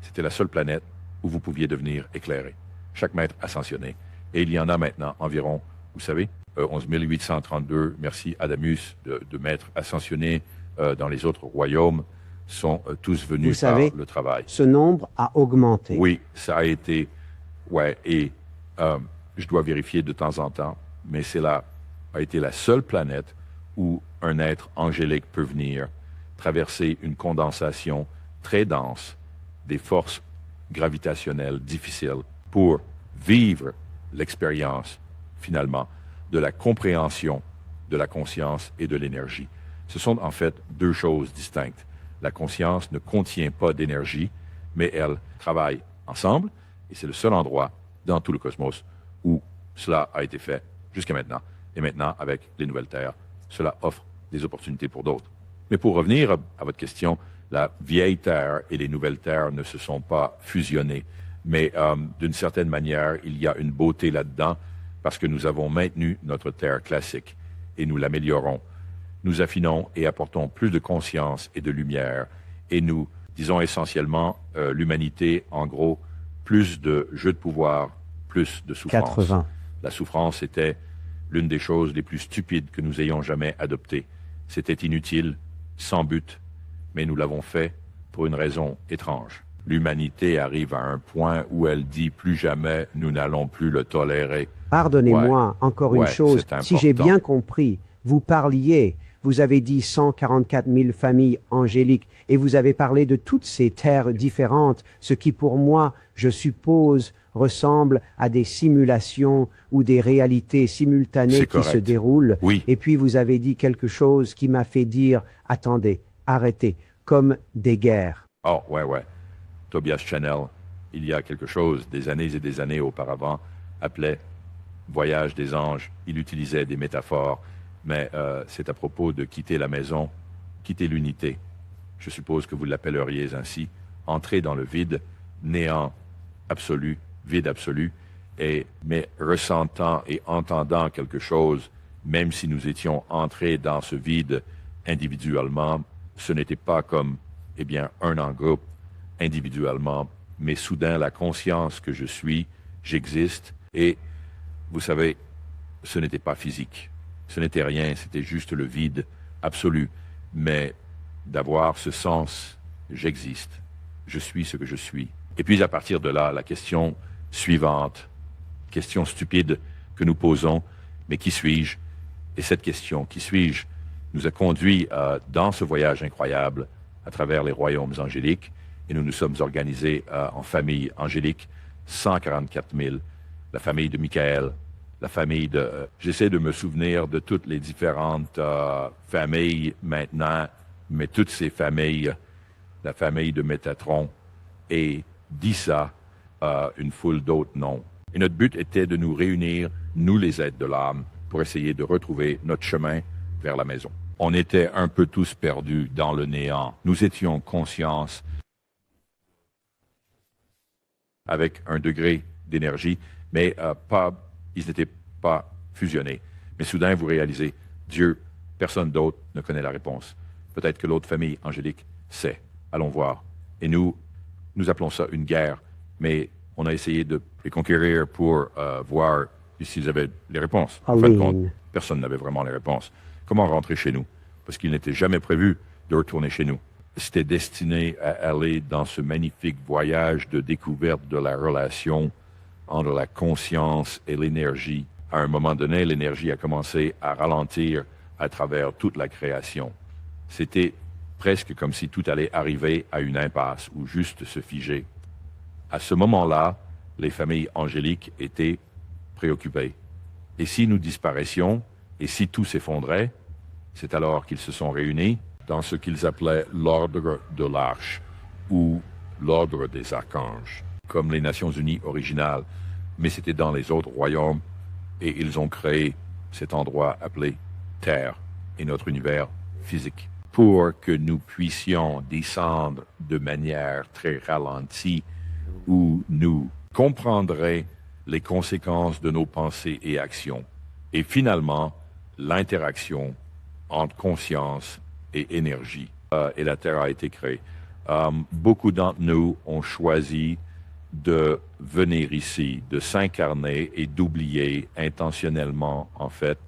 C'était la seule planète où vous pouviez devenir éclairé. Chaque maître ascensionné. Et il y en a maintenant environ, vous savez, 11 832, merci Adamus, de maîtres ascensionnés dans les autres royaumes, sont tous venus par le travail. Ce nombre a augmenté. Oui, ça a été, ouais, et je dois vérifier de temps en temps, mais a été la seule planète où un être angélique peut venir traverser une condensation très dense des forces gravitationnelles difficiles pour vivre l'expérience, finalement, de la compréhension de la conscience et de l'énergie. Ce sont en fait deux choses distinctes. La conscience ne contient pas d'énergie, mais elle travaille ensemble, et c'est le seul endroit dans tout le cosmos où cela a été fait jusqu'à maintenant. Et maintenant, avec les nouvelles terres, cela offre des opportunités pour d'autres. Mais pour revenir à votre question, la vieille terre et les nouvelles terres ne se sont pas fusionnées. Mais d'une certaine manière, il y a une beauté là-dedans parce que nous avons maintenu notre terre classique et nous l'améliorons. Nous affinons et apportons plus de conscience et de lumière et nous disons essentiellement l'humanité, en gros, plus de jeu de pouvoir, plus de souffrance. 80. La souffrance était l'une des choses les plus stupides que nous ayons jamais adoptées. C'était inutile, sans but, mais nous l'avons fait pour une raison étrange. L'humanité arrive à un point où elle dit plus jamais nous n'allons plus le tolérer. Pardonnez-moi encore une chose, si j'ai bien compris, vous parliez, vous avez dit 144 000 familles angéliques et vous avez parlé de toutes ces terres différentes, ce qui pour moi, je suppose, ressemble à des simulations ou des réalités simultanées qui se déroulent. Oui. Et puis vous avez dit quelque chose qui m'a fait dire, attendez, arrêtez, comme des guerres. Oh, ouais. Tobias Chanel, il y a quelque chose, des années et des années auparavant, appelait Voyage des anges. Il utilisait des métaphores, mais c'est à propos de quitter la maison, quitter l'unité. Je suppose que vous l'appelleriez ainsi, entrer dans le vide, néant absolu, vide absolu, mais ressentant et entendant quelque chose, même si nous étions entrés dans ce vide individuellement, ce n'était pas comme, un en groupe, individuellement, mais soudain la conscience que je suis, j'existe, et vous savez, ce n'était pas physique, ce n'était rien, c'était juste le vide absolu, mais d'avoir ce sens, j'existe, je suis ce que je suis. Et puis à partir de là, la question suivante, question stupide que nous posons, mais qui suis-je? Et cette question, qui suis-je, nous a conduit dans ce voyage incroyable à travers les royaumes angéliques, et nous nous sommes organisés en famille angélique, 144 000, la famille de Michael, la famille de... j'essaie de me souvenir de toutes les différentes familles maintenant, mais toutes ces familles, la famille de Métatron et d'Issa, une foule d'autres noms. Et notre but était de nous réunir, nous les êtres de l'âme, pour essayer de retrouver notre chemin vers la maison. On était un peu tous perdus dans le néant. Nous étions conscience avec un degré d'énergie, mais ils n'étaient pas fusionnés. Mais soudain, vous réalisez, Dieu, personne d'autre ne connaît la réponse. Peut-être que l'autre famille angélique sait. Allons voir. Et nous appelons ça une guerre, mais on a essayé de les conquérir pour voir s'ils avaient les réponses. En fin de compte, personne n'avait vraiment les réponses. Comment rentrer chez nous? Parce qu'il n'était jamais prévu de retourner chez nous. C'était destiné à aller dans ce magnifique voyage de découverte de la relation entre la conscience et l'énergie. À un moment donné, l'énergie a commencé à ralentir à travers toute la création. C'était presque comme si tout allait arriver à une impasse ou juste se figer. À ce moment-là, les familles angéliques étaient préoccupées. Et si nous disparaissions, et si tout s'effondrait, c'est alors qu'ils se sont réunis dans ce qu'ils appelaient l'ordre de l'Arche ou l'ordre des archanges, comme les Nations Unies originales, mais c'était dans les autres royaumes et ils ont créé cet endroit appelé Terre et notre univers physique pour que nous puissions descendre de manière très ralentie où nous comprendrions les conséquences de nos pensées et actions et finalement l'interaction entre conscience et énergie. Et la Terre a été créée. Beaucoup d'entre nous ont choisi de venir ici, de s'incarner et d'oublier intentionnellement, en fait,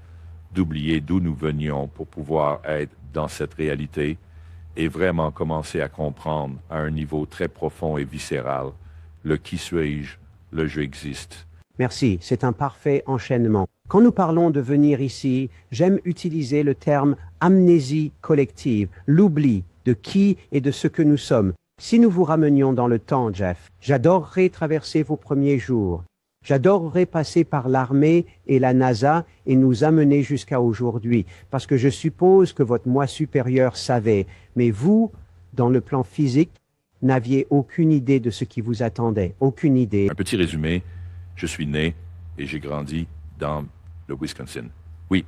d'oublier d'où nous venions pour pouvoir être dans cette réalité et vraiment commencer à comprendre à un niveau très profond et viscéral le qui suis-je, le je existe. Merci, c'est un parfait enchaînement. Quand nous parlons de venir ici, j'aime utiliser le terme amnésie collective, l'oubli de qui et de ce que nous sommes. Si nous vous ramenions dans le temps, Jeff, j'adorerais traverser vos premiers jours. J'adorerais passer par l'armée et la NASA et nous amener jusqu'à aujourd'hui, parce que je suppose que votre moi supérieur savait, mais vous, dans le plan physique, n'aviez aucune idée de ce qui vous attendait, aucune idée. Un petit résumé, je suis né et j'ai grandi dans le Wisconsin. Oui,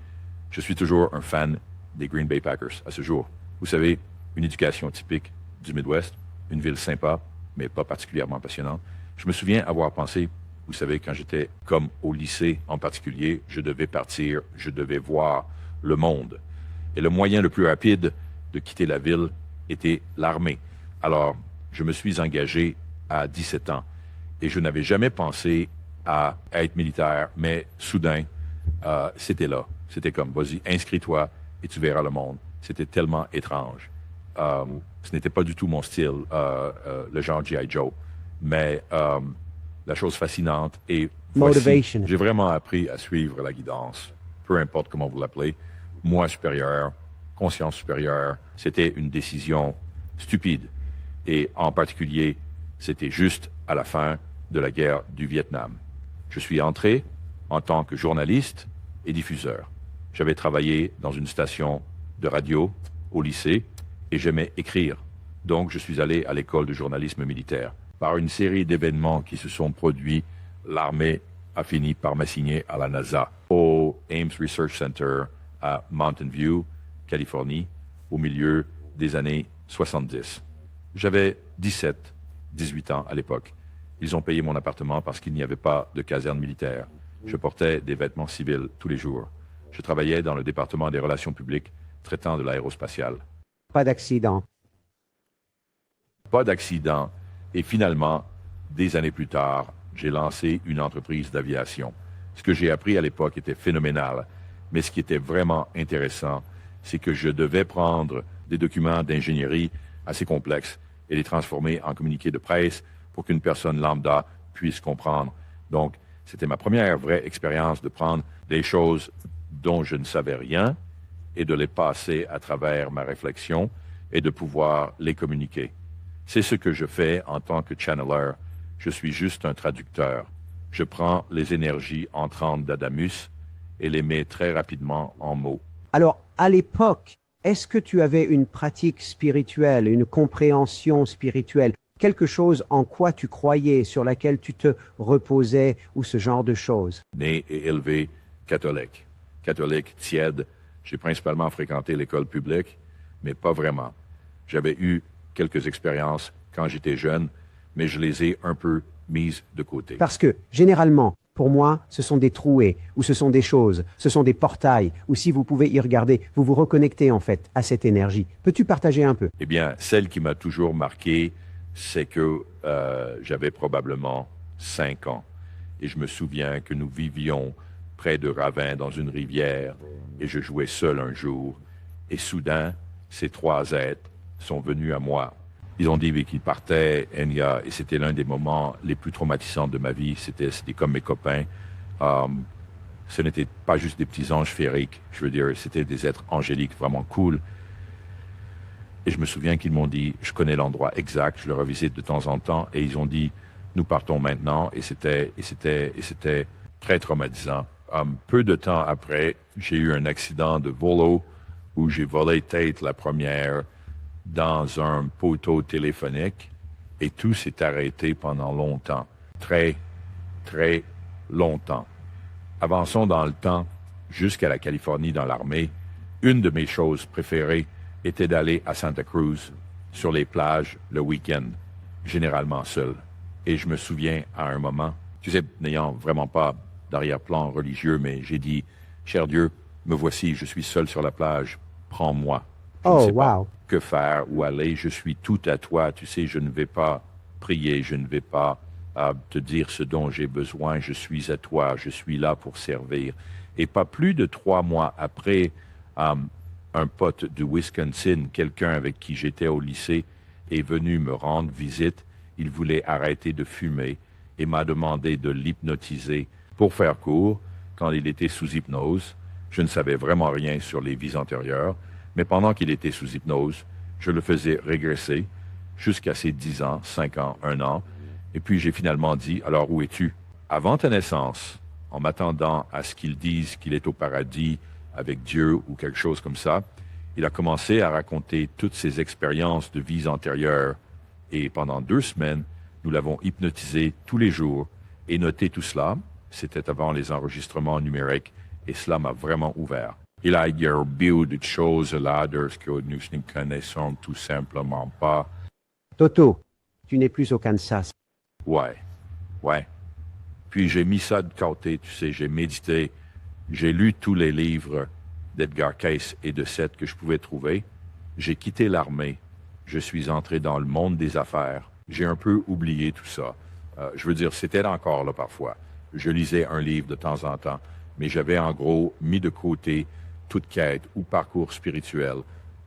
je suis toujours un fan des Green Bay Packers à ce jour. Vous savez, une éducation typique du Midwest, une ville sympa, mais pas particulièrement passionnante. Je me souviens avoir pensé, vous savez, quand j'étais comme au lycée en particulier, je devais partir, je devais voir le monde. Et le moyen le plus rapide de quitter la ville était l'armée. Alors, je me suis engagé à 17 ans et je n'avais jamais pensé à être militaire, mais soudain, c'était là. C'était comme, vas-y, inscris-toi et tu verras le monde. C'était tellement étrange. ce n'était pas du tout mon style, le genre G.I. Joe. Mais la chose fascinante et Motivation. j'ai vraiment appris à suivre la guidance, peu importe comment vous l'appelez, moi supérieur, conscience supérieure, c'était une décision stupide. Et en particulier, c'était juste à la fin de la guerre du Vietnam. Je suis entré en tant que journaliste et diffuseur. J'avais travaillé dans une station de radio au lycée et j'aimais écrire. Donc, je suis allé à l'école de journalisme militaire. Par une série d'événements qui se sont produits, l'armée a fini par m'assigner à la NASA, au Ames Research Center à Mountain View, Californie, au milieu des années 70. J'avais 18 ans à l'époque. Ils ont payé mon appartement parce qu'il n'y avait pas de caserne militaire. Je portais des vêtements civils tous les jours. Je travaillais dans le département des relations publiques, traitant de l'aérospatiale. Pas d'accident. Pas d'accident. Et finalement, des années plus tard, j'ai lancé une entreprise d'aviation. Ce que j'ai appris à l'époque était phénoménal. Mais ce qui était vraiment intéressant, c'est que je devais prendre des documents d'ingénierie assez complexes et les transformer en communiqués de presse pour qu'une personne lambda puisse comprendre. Donc, c'était ma première vraie expérience de prendre des choses dont je ne savais rien et de les passer à travers ma réflexion et de pouvoir les communiquer. C'est ce que je fais en tant que channeler. Je suis juste un traducteur. Je prends les énergies entrantes d'Adamus et les mets très rapidement en mots. Alors, à l'époque, est-ce que tu avais une pratique spirituelle, une compréhension spirituelle, quelque chose en quoi tu croyais, sur laquelle tu te reposais, ou ce genre de choses? Né et élevé catholique. Catholique tiède. J'ai principalement fréquenté l'école publique, mais pas vraiment. J'avais eu quelques expériences quand j'étais jeune, mais je les ai un peu mises de côté. Parce que, généralement, pour moi, ce sont des trouées, ou ce sont des choses, ce sont des portails, ou si vous pouvez y regarder, vous vous reconnectez en fait à cette énergie. Peux-tu partager un peu? Eh bien, celle qui m'a toujours marqué, c'est que j'avais probablement 5 ans. Et je me souviens que nous vivions près de Ravin, dans une rivière, et je jouais seul un jour. Et soudain, ces 3 êtres sont venus à moi. Ils ont dit qu'ils partaient, et c'était l'un des moments les plus traumatisants de ma vie. C'était comme mes copains. Ce n'était pas juste des petits anges féeriques. Je veux dire, c'était des êtres angéliques vraiment cool. Et je me souviens qu'ils m'ont dit, je connais l'endroit exact, je le revisite de temps en temps, et ils ont dit, nous partons maintenant, et c'était très traumatisant. Peu de temps après, j'ai eu un accident de volo où j'ai volé tête la première dans un poteau téléphonique, et tout s'est arrêté pendant longtemps. Très, très longtemps. Avançons dans le temps, jusqu'à la Californie dans l'armée. Une de mes choses préférées était d'aller à Santa Cruz, sur les plages, le week-end, généralement seul. Et je me souviens à un moment, tu sais, n'ayant vraiment pas d'arrière-plan religieux, mais j'ai dit, cher Dieu, me voici, je suis seul sur la plage, prends-moi. Je ne sais pas que faire, où aller, je suis tout à toi, tu sais, je ne vais pas prier, je ne vais pas te dire ce dont j'ai besoin, je suis à toi, je suis là pour servir. Et pas plus de 3 mois après, un pote du Wisconsin, quelqu'un avec qui j'étais au lycée, est venu me rendre visite. Il voulait arrêter de fumer et m'a demandé de l'hypnotiser. Pour faire court, quand il était sous hypnose, je ne savais vraiment rien sur les vies antérieures, mais pendant qu'il était sous hypnose, je le faisais régresser jusqu'à ses 10 ans, 5 ans, 1 an, et puis j'ai finalement dit, alors où es-tu? Avant ta naissance, en m'attendant à ce qu'il dise qu'il est au paradis avec Dieu ou quelque chose comme ça, il a commencé à raconter toutes ses expériences de vies antérieures, et pendant 2 semaines, nous l'avons hypnotisé tous les jours et noté tout cela. C'était avant les enregistrements numériques, et cela m'a vraiment ouvert. Il a beaucoup de choses là que nous ne connaissons tout simplement pas. Toto, tu n'es plus au Kansas. Ouais. Puis j'ai mis ça de côté, tu sais, j'ai médité, j'ai lu tous les livres d'Edgar Cayce et de Seth que je pouvais trouver. J'ai quitté l'armée, je suis entré dans le monde des affaires. J'ai un peu oublié tout ça. Je veux dire, c'était encore là parfois. Je lisais un livre de temps en temps, mais j'avais en gros mis de côté toute quête ou parcours spirituel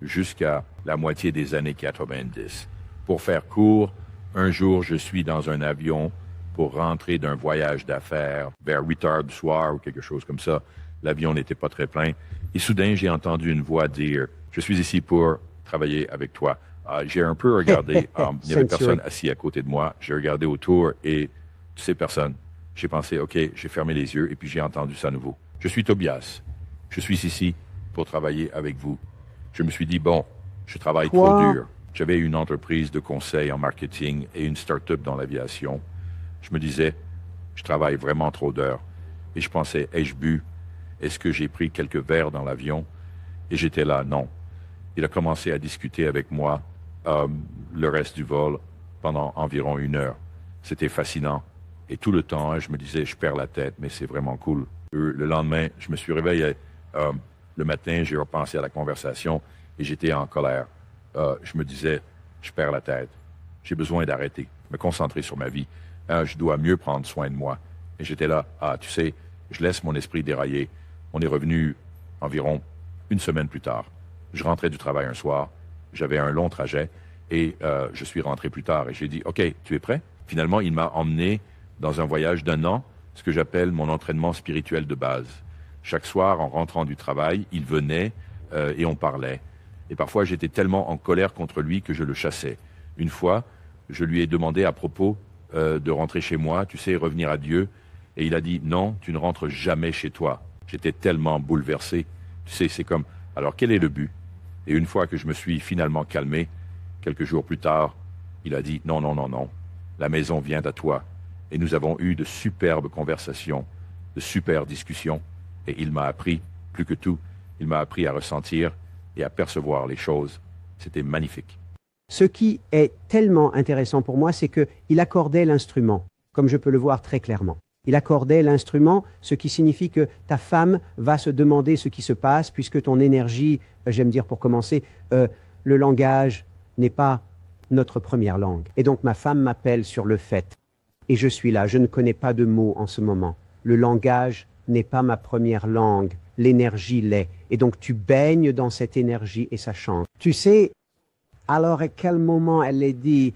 jusqu'à la moitié des années 90. Pour faire court, un jour, je suis dans un avion pour rentrer d'un voyage d'affaires vers 8 heures du soir ou quelque chose comme ça. L'avion n'était pas très plein. Et soudain, j'ai entendu une voix dire « Je suis ici pour travailler avec toi ». J'ai un peu regardé. Il n'y avait personne assis à côté de moi. J'ai regardé autour et tu sais, personne. J'ai pensé, OK, j'ai fermé les yeux et puis j'ai entendu ça à nouveau. Je suis Tobias. Je suis ici pour travailler avec vous. Je me suis dit, bon, je travaille trop dur. J'avais une entreprise de conseil en marketing et une start-up dans l'aviation. Je me disais, je travaille vraiment trop d'heures. Et je pensais, ai-je bu? Est-ce que j'ai pris quelques verres dans l'avion? Et j'étais là, non. Il a commencé à discuter avec moi le reste du vol pendant environ 1 heure. C'était fascinant. Et tout le temps, je me disais, je perds la tête, mais c'est vraiment cool. Le lendemain, je me suis réveillé. Le matin, j'ai repensé à la conversation et j'étais en colère. Je me disais, je perds la tête. J'ai besoin d'arrêter, me concentrer sur ma vie. Je dois mieux prendre soin de moi. Et j'étais là, tu sais, je laisse mon esprit dérailler. On est revenu environ 1 semaine plus tard. Je rentrais du travail un soir. J'avais un long trajet et je suis rentré plus tard. Et j'ai dit, OK, tu es prêt? Finalement, il m'a emmené dans un voyage d'1 an, ce que j'appelle mon entraînement spirituel de base. Chaque soir, en rentrant du travail, il venait et on parlait. Et parfois, j'étais tellement en colère contre lui que je le chassais. Une fois, je lui ai demandé à propos de rentrer chez moi, tu sais, revenir à Dieu. Et il a dit, non, tu ne rentres jamais chez toi. J'étais tellement bouleversé. Tu sais, c'est comme, alors quel est le but? Et une fois que je me suis finalement calmé, quelques jours plus tard, il a dit, non, non, non, non, la maison vient à toi. Et nous avons eu de superbes conversations, de super discussions. Et il m'a appris, plus que tout, il m'a appris à ressentir et à percevoir les choses. C'était magnifique. Ce qui est tellement intéressant pour moi, c'est qu'il accordait l'instrument, comme je peux le voir très clairement. Il accordait l'instrument, ce qui signifie que ta femme va se demander ce qui se passe, puisque ton énergie, j'aime dire pour commencer, le langage n'est pas notre première langue. Et donc ma femme m'appelle sur le fait. Et je suis là, je ne connais pas de mots en ce moment. Le langage n'est pas ma première langue, l'énergie l'est. Et donc tu baignes dans cette énergie et ça change. Tu sais, alors à quel moment elle a dit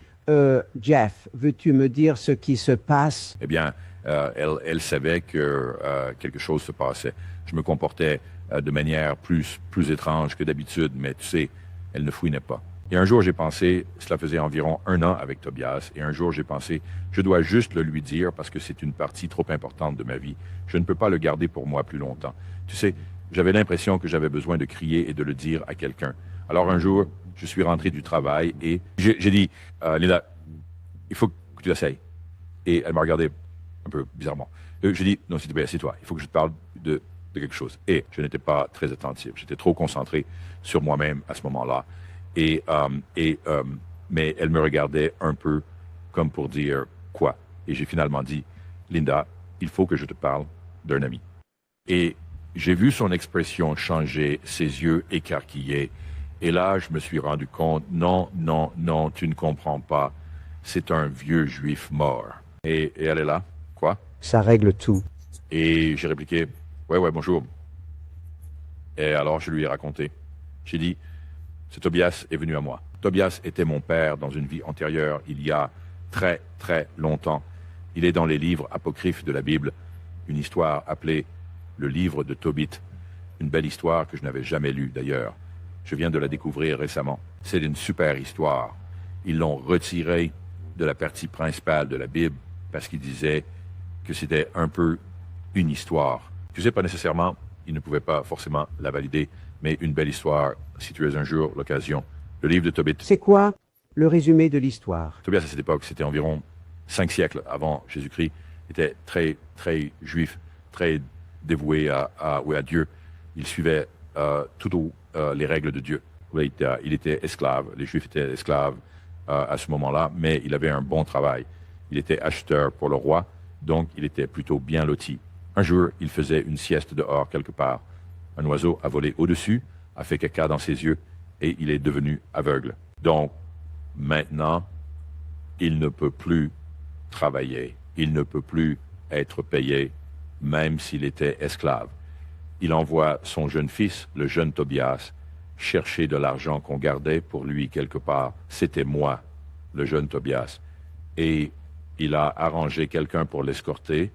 Jeff, veux-tu me dire ce qui se passe? Eh bien, elle savait que quelque chose se passait. Je me comportais de manière plus étrange que d'habitude, mais tu sais, elle ne fouinait pas. Et un jour, j'ai pensé, cela faisait environ 1 an avec Tobias, et un jour, j'ai pensé, je dois juste le lui dire parce que c'est une partie trop importante de ma vie. Je ne peux pas le garder pour moi plus longtemps. Tu sais, j'avais l'impression que j'avais besoin de crier et de le dire à quelqu'un. Alors un jour, je suis rentré du travail et j'ai dit, Linda, il faut que tu l'essayes. Et elle m'a regardé un peu bizarrement. J'ai dit, non, s'il te plaît, assieds-toi, il faut que je te parle de quelque chose. Et je n'étais pas très attentif, j'étais trop concentré sur moi-même à ce moment-là. Mais elle me regardait un peu comme pour dire quoi. Et j'ai finalement dit, Linda, il faut que je te parle d'un ami. Et j'ai vu son expression changer, ses yeux écarquillés. Et là, je me suis rendu compte, non, non, non, tu ne comprends pas. C'est un vieux juif mort. Et elle est là. Quoi? Ça règle tout. Et j'ai répliqué, ouais, bonjour. Et alors, je lui ai raconté. J'ai dit, ce Tobias est venu à moi. Tobias était mon père dans une vie antérieure, il y a très, très longtemps. Il est dans les livres apocryphes de la Bible, une histoire appelée le livre de Tobit. Une belle histoire que je n'avais jamais lue d'ailleurs. Je viens de la découvrir récemment. C'est une super histoire. Ils l'ont retirée de la partie principale de la Bible parce qu'ils disaient que c'était un peu une histoire. Tu sais, pas nécessairement, ils ne pouvaient pas forcément la valider, mais une belle histoire, si tu as un jour l'occasion. Le livre de Tobit. C'est quoi le résumé de l'histoire? Tobias, à cette époque, c'était environ 5 siècles avant Jésus-Christ, était très, très juif, très dévoué à Dieu. Il suivait toutes les règles de Dieu. Il était esclave, les Juifs étaient esclaves à ce moment-là, mais il avait un bon travail. Il était acheteur pour le roi, donc il était plutôt bien loti. Un jour, il faisait une sieste dehors quelque part. Un oiseau a volé au-dessus, a fait caca dans ses yeux, et il est devenu aveugle. Donc, maintenant, il ne peut plus travailler. Il ne peut plus être payé, même s'il était esclave. Il envoie son jeune fils, le jeune Tobias, chercher de l'argent qu'on gardait pour lui quelque part. C'était moi, le jeune Tobias. Et il a arrangé quelqu'un pour l'escorter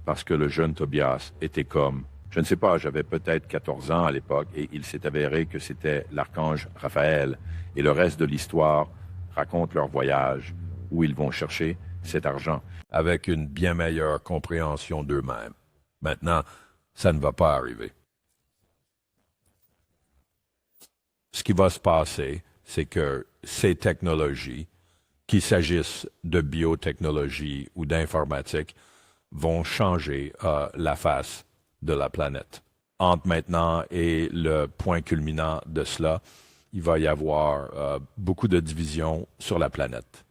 parce que le jeune Tobias était comme, je ne sais pas, j'avais peut-être 14 ans à l'époque et il s'est avéré que c'était l'archange Raphaël. Et le reste de l'histoire raconte leur voyage où ils vont chercher cet argent. Avec une bien meilleure compréhension d'eux-mêmes. Maintenant, ça ne va pas arriver. Ce qui va se passer, c'est que ces technologies, qu'il s'agisse de biotechnologie ou d'informatique, vont changer la face de la planète. Entre maintenant et le point culminant de cela, il va y avoir beaucoup de divisions sur la planète.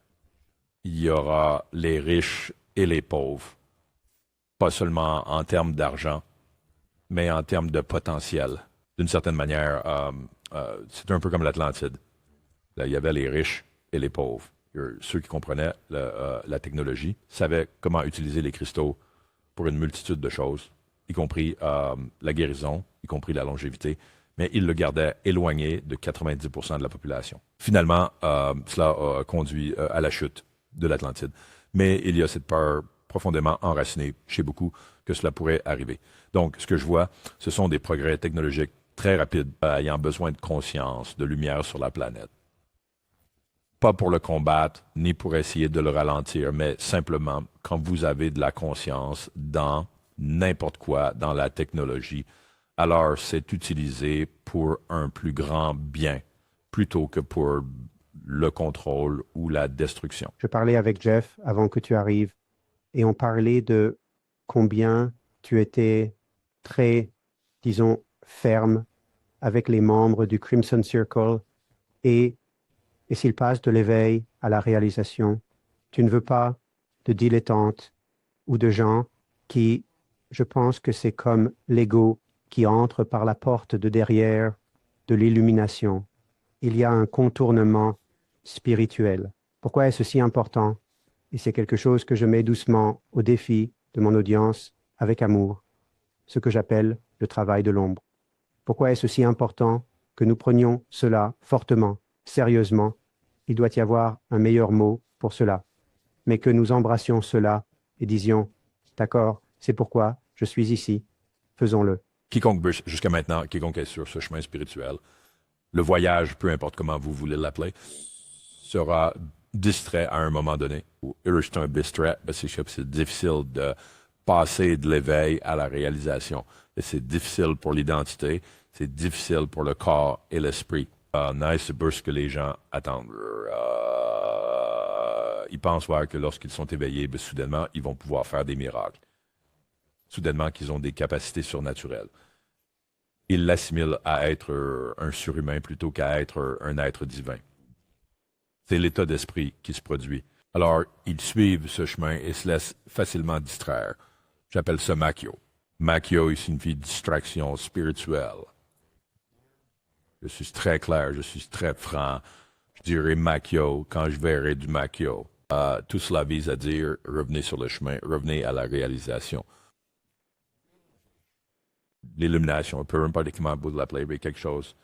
Il y aura les riches et les pauvres, pas seulement en termes d'argent, mais en termes de potentiel. D'une certaine manière, c'est un peu comme l'Atlantide. Là, il y avait les riches et les pauvres. Ceux qui comprenaient la technologie savaient comment utiliser les cristaux pour une multitude de choses, y compris la guérison, y compris la longévité, mais ils le gardaient éloigné de 90% de la population. Finalement, cela a conduit à la chute de l'Atlantide. Mais il y a cette peur profondément enracinée chez beaucoup que cela pourrait arriver. Donc, ce que je vois, ce sont des progrès technologiques très rapides, ayant besoin de conscience, de lumière sur la planète. Pas pour le combattre, ni pour essayer de le ralentir, mais simplement quand vous avez de la conscience dans n'importe quoi, dans la technologie, alors c'est utilisé pour un plus grand bien, plutôt que pour le contrôle ou la destruction. Je parlais avec Jeff avant que tu arrives et on parlait de combien tu étais très, disons, ferme avec les membres du Crimson Circle et s'il passe de l'éveil à la réalisation, tu ne veux pas de dilettantes ou de gens qui, je pense que c'est comme l'ego qui entre par la porte de derrière de l'illumination. Il y a un contournement spirituel. Pourquoi est-ce si important? Et c'est quelque chose que je mets doucement au défi de mon audience avec amour, ce que j'appelle le travail de l'ombre. Pourquoi est-ce si important que nous prenions cela fortement, sérieusement? Il doit y avoir un meilleur mot pour cela, mais que nous embrassions cela et disions, d'accord, c'est pourquoi je suis ici, faisons-le. Quiconque, jusqu'à maintenant, quiconque est sur ce chemin spirituel, le voyage, peu importe comment vous voulez l'appeler, sera distrait à un moment donné. C'est un distrait, c'est difficile de passer de l'éveil à la réalisation. C'est difficile pour l'identité, c'est difficile pour le corps et l'esprit. Nice, c'est ce que les gens attendent. Ils pensent voir que lorsqu'ils sont éveillés, soudainement, ils vont pouvoir faire des miracles. Soudainement, qu'ils ont des capacités surnaturelles. Ils l'assimilent à être un surhumain plutôt qu'à être un être divin. C'est l'état d'esprit qui se produit. Alors, ils suivent ce chemin et se laissent facilement distraire. J'appelle ça Makyo. Makyo, il signifie distraction spirituelle. Je suis très clair, je suis très franc. Je dirais Makyo quand je verrai du Makyo. Tout cela vise à dire, revenez sur le chemin, revenez à la réalisation. L'illumination, peu importe comment vous l'appelez, mais quelque chose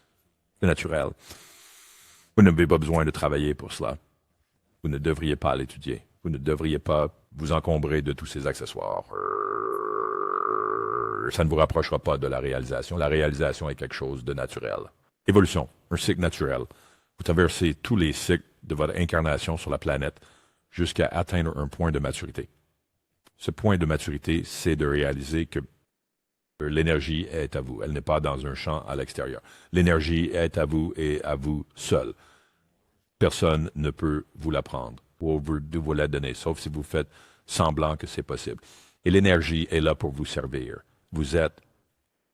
de naturel. Vous n'avez pas besoin de travailler pour cela. Vous ne devriez pas l'étudier. Vous ne devriez pas vous encombrer de tous ces accessoires. Ça ne vous rapprochera pas de la réalisation. La réalisation est quelque chose de naturel. Évolution, un cycle naturel. Vous traversez tous les cycles de votre incarnation sur la planète jusqu'à atteindre un point de maturité. Ce point de maturité, c'est de réaliser que l'énergie est à vous. Elle n'est pas dans un champ à l'extérieur. L'énergie est à vous et à vous seul. Personne ne peut vous la prendre ou vous la donner, sauf si vous faites semblant que c'est possible. Et l'énergie est là pour vous servir. Vous êtes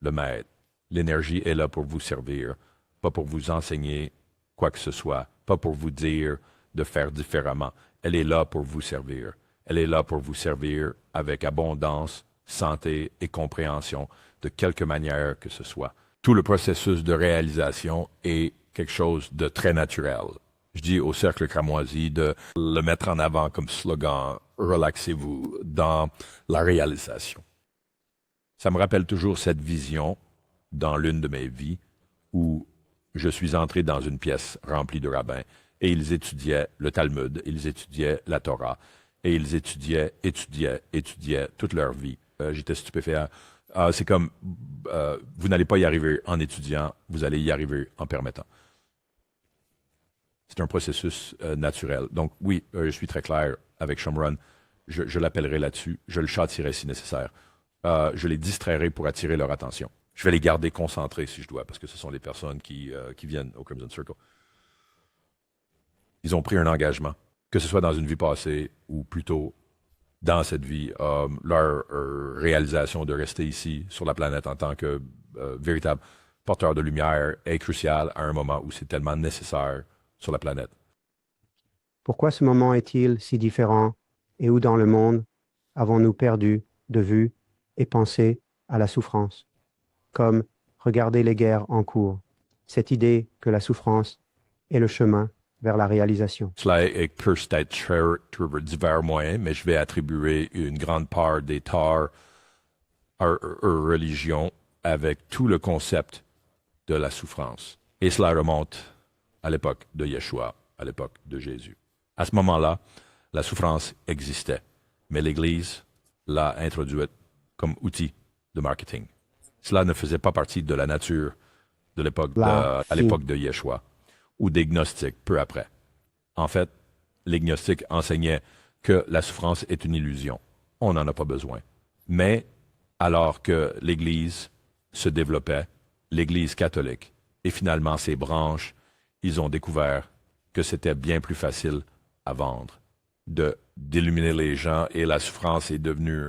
le maître. L'énergie est là pour vous servir, pas pour vous enseigner quoi que ce soit, pas pour vous dire de faire différemment. Elle est là pour vous servir. Elle est là pour vous servir avec abondance, santé et compréhension, de quelque manière que ce soit. Tout le processus de réalisation est quelque chose de très naturel. Je dis au Cercle Cramoisi de le mettre en avant comme slogan « Relaxez-vous » dans la réalisation. Ça me rappelle toujours cette vision dans l'une de mes vies où je suis entré dans une pièce remplie de rabbins et ils étudiaient le Talmud, ils étudiaient la Torah et ils étudiaient toute leur vie. J'étais stupéfait. C'est comme, vous n'allez pas y arriver en étudiant, vous allez y arriver en permettant. C'est un processus naturel. Donc oui, je suis très clair avec Shomron. Je l'appellerai là-dessus. Je le châtierai si nécessaire. Je les distrairai pour attirer leur attention. Je vais les garder concentrés si je dois, parce que ce sont les personnes qui viennent au Crimson Circle. Ils ont pris un engagement, que ce soit dans une vie passée ou plutôt dans cette vie. Leur réalisation de rester ici sur la planète en tant que véritable porteur de lumière est cruciale à un moment où c'est tellement nécessaire sur la planète. Pourquoi ce moment est-il si différent et où dans le monde avons-nous perdu de vue et pensé à la souffrance? Comme regarder les guerres en cours, cette idée que la souffrance est le chemin vers la réalisation. Cela peut être sur divers moyens, mais je vais attribuer une grande part des torts à religion avec tout le concept de la souffrance. Et cela remonte à l'époque de Yeshua, à l'époque de Jésus. À ce moment-là, la souffrance existait, mais l'Église l'a introduite comme outil de marketing. Cela ne faisait pas partie de la nature de l'époque à l'époque de Yeshua ou des gnostiques peu après. En fait, les gnostiques enseignaient que la souffrance est une illusion. On n'en a pas besoin. Mais alors que l'Église se développait, l'Église catholique, et finalement ses branches, ils ont découvert que c'était bien plus facile à vendre, d'illuminer les gens, et la souffrance est devenue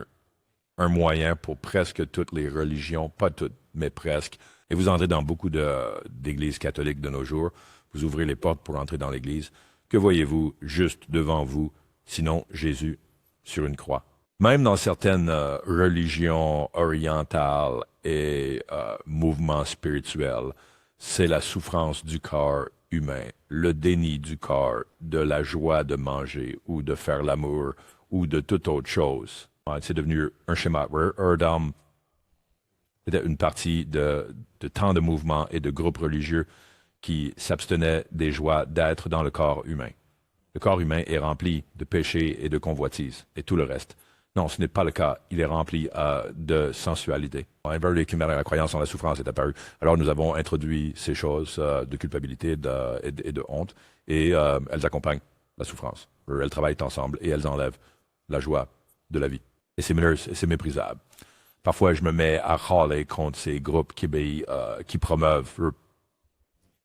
un moyen pour presque toutes les religions, pas toutes, mais presque. Et vous entrez dans beaucoup d'églises catholiques de nos jours, vous ouvrez les portes pour entrer dans l'église. Que voyez-vous juste devant vous, sinon Jésus sur une croix? Même dans certaines religions orientales et mouvements spirituels, c'est la souffrance du corps humain, le déni du corps, de la joie de manger ou de faire l'amour ou de toute autre chose. C'est devenu un schéma. Erdam était une partie de tant de mouvements et de groupes religieux qui s'abstenaient des joies d'être dans le corps humain. Le corps humain est rempli de péchés et de convoitises et tout le reste. Non, ce n'est pas le cas. Il est rempli de sensualité. La croyance en la souffrance est apparue. Alors nous avons introduit ces choses de culpabilité et de honte, et elles accompagnent la souffrance. Elles travaillent ensemble et elles enlèvent la joie de la vie. Et c'est méprisable. Parfois, je me mets à râler contre ces groupes qui promeuvent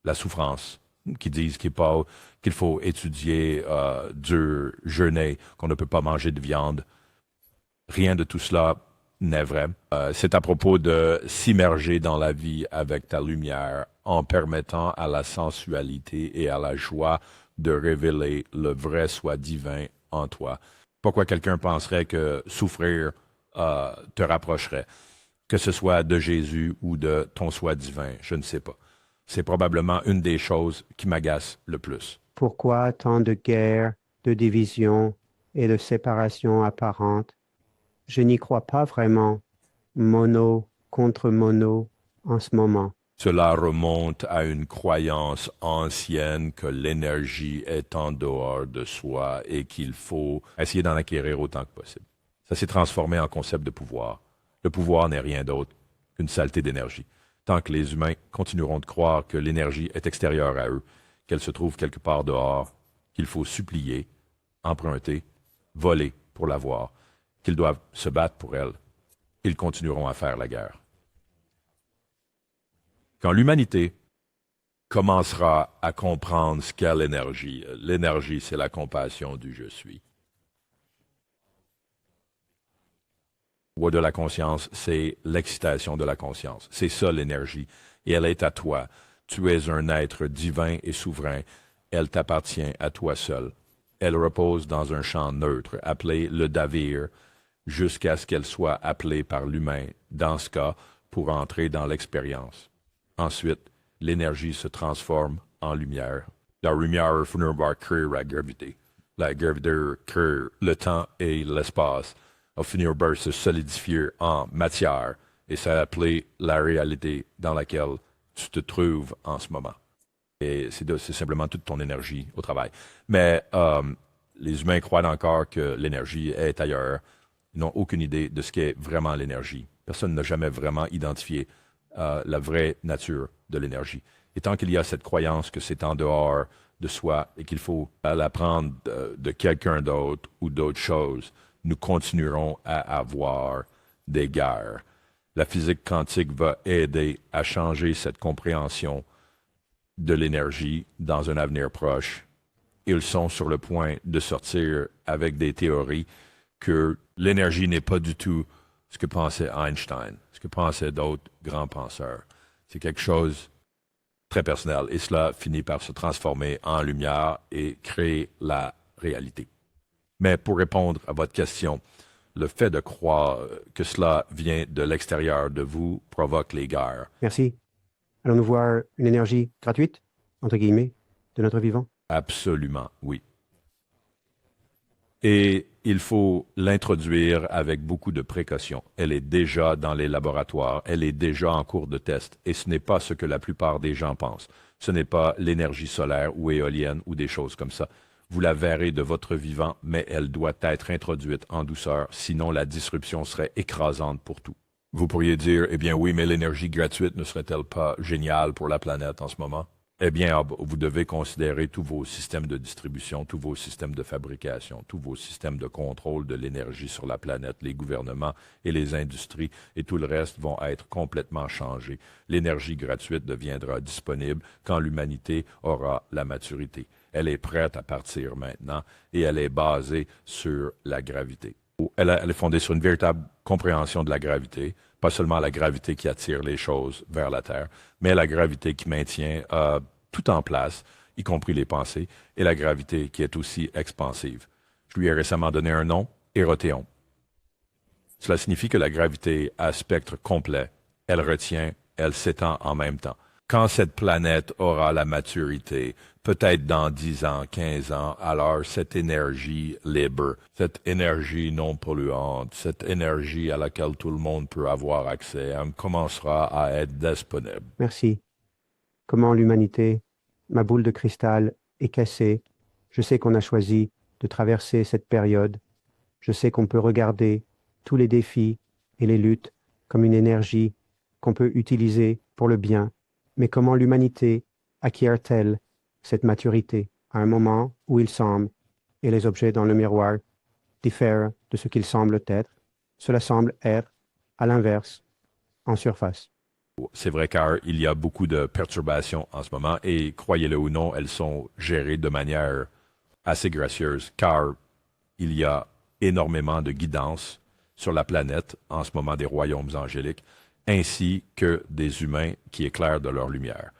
la souffrance, qui disent qu'il faut étudier dur, jeûner, qu'on ne peut pas manger de viande. Rien de tout cela n'est vrai. C'est à propos de s'immerger dans la vie avec ta lumière en permettant à la sensualité et à la joie de révéler le vrai soi divin en toi. Pourquoi quelqu'un penserait que souffrir te rapprocherait, que ce soit de Jésus ou de ton soi divin, je ne sais pas. C'est probablement une des choses qui m'agace le plus. Pourquoi tant de guerres, de divisions et de séparations apparentes? Je n'y crois pas vraiment, mono contre mono, en ce moment. Cela remonte à une croyance ancienne que l'énergie est en dehors de soi et qu'il faut essayer d'en acquérir autant que possible. Ça s'est transformé en concept de pouvoir. Le pouvoir n'est rien d'autre qu'une saleté d'énergie. Tant que les humains continueront de croire que l'énergie est extérieure à eux, qu'elle se trouve quelque part dehors, qu'il faut supplier, emprunter, voler pour l'avoir, qu'ils doivent se battre pour elle, ils continueront à faire la guerre. Quand l'humanité commencera à comprendre ce qu'est l'énergie, l'énergie, c'est la compassion du « je suis ». Ou de la conscience, c'est l'excitation de la conscience. C'est ça l'énergie. Et elle est à toi. Tu es un être divin et souverain. Elle t'appartient à toi seul. Elle repose dans un champ neutre, appelé le davir, jusqu'à ce qu'elle soit appelée par l'humain, dans ce cas, pour entrer dans l'expérience. Ensuite, l'énergie se transforme en lumière. La lumière finit par créer la gravité. La gravité crée le temps et l'espace. A finir par se solidifier en matière, et c'est appelé la réalité dans laquelle tu te trouves en ce moment. Et c'est simplement toute ton énergie au travail. Mais les humains croient encore que l'énergie est ailleurs. Ils n'ont aucune idée de ce qu'est vraiment l'énergie. Personne n'a jamais vraiment identifié la vraie nature de l'énergie. Et tant qu'il y a cette croyance que c'est en dehors de soi et qu'il faut l'apprendre de quelqu'un d'autre ou d'autres choses, nous continuerons à avoir des guerres. La physique quantique va aider à changer cette compréhension de l'énergie dans un avenir proche. Ils sont sur le point de sortir avec des théories que l'énergie n'est pas du tout ce que pensait Einstein, ce que pensaient d'autres grands penseurs. C'est quelque chose très personnel et cela finit par se transformer en lumière et créer la réalité. Mais pour répondre à votre question, le fait de croire que cela vient de l'extérieur de vous provoque les guerres. Merci. Allons-nous voir une énergie gratuite, entre guillemets, de notre vivant? Absolument, oui. Et il faut l'introduire avec beaucoup de précaution. Elle est déjà dans les laboratoires, elle est déjà en cours de test, et ce n'est pas ce que la plupart des gens pensent. Ce n'est pas l'énergie solaire ou éolienne ou des choses comme ça. Vous la verrez de votre vivant, mais elle doit être introduite en douceur, sinon la disruption serait écrasante pour tout. Vous pourriez dire, eh bien oui, mais l'énergie gratuite ne serait-elle pas géniale pour la planète en ce moment? Eh bien, vous devez considérer tous vos systèmes de distribution, tous vos systèmes de fabrication, tous vos systèmes de contrôle de l'énergie sur la planète, les gouvernements et les industries, et tout le reste vont être complètement changés. L'énergie gratuite deviendra disponible quand l'humanité aura la maturité. Elle est prête à partir maintenant et elle est basée sur la gravité. Elle est fondée sur une véritable compréhension de la gravité, pas seulement la gravité qui attire les choses vers la Terre, mais la gravité qui maintient tout en place, y compris les pensées, et la gravité qui est aussi expansive. Je lui ai récemment donné un nom, Érothéon. Cela signifie que la gravité a spectre complet. Elle retient, elle s'étend en même temps. Quand cette planète aura la maturité, peut-être dans 10 ans, 15 ans, alors cette énergie libre, cette énergie non polluante, cette énergie à laquelle tout le monde peut avoir accès, elle commencera à être disponible. Merci. Comment l'humanité, ma boule de cristal, est cassée. Je sais qu'on a choisi de traverser cette période. Je sais qu'on peut regarder tous les défis et les luttes comme une énergie qu'on peut utiliser pour le bien. Mais comment l'humanité acquiert-elle cette maturité à un moment où il semble, et les objets dans le miroir diffèrent de ce qu'ils semblent être? Cela semble être, à l'inverse, en surface. C'est vrai car il y a beaucoup de perturbations en ce moment et croyez-le ou non, elles sont gérées de manière assez gracieuse car il y a énormément de guidance sur la planète en ce moment des royaumes angéliques ainsi que des humains qui éclairent de leur lumière.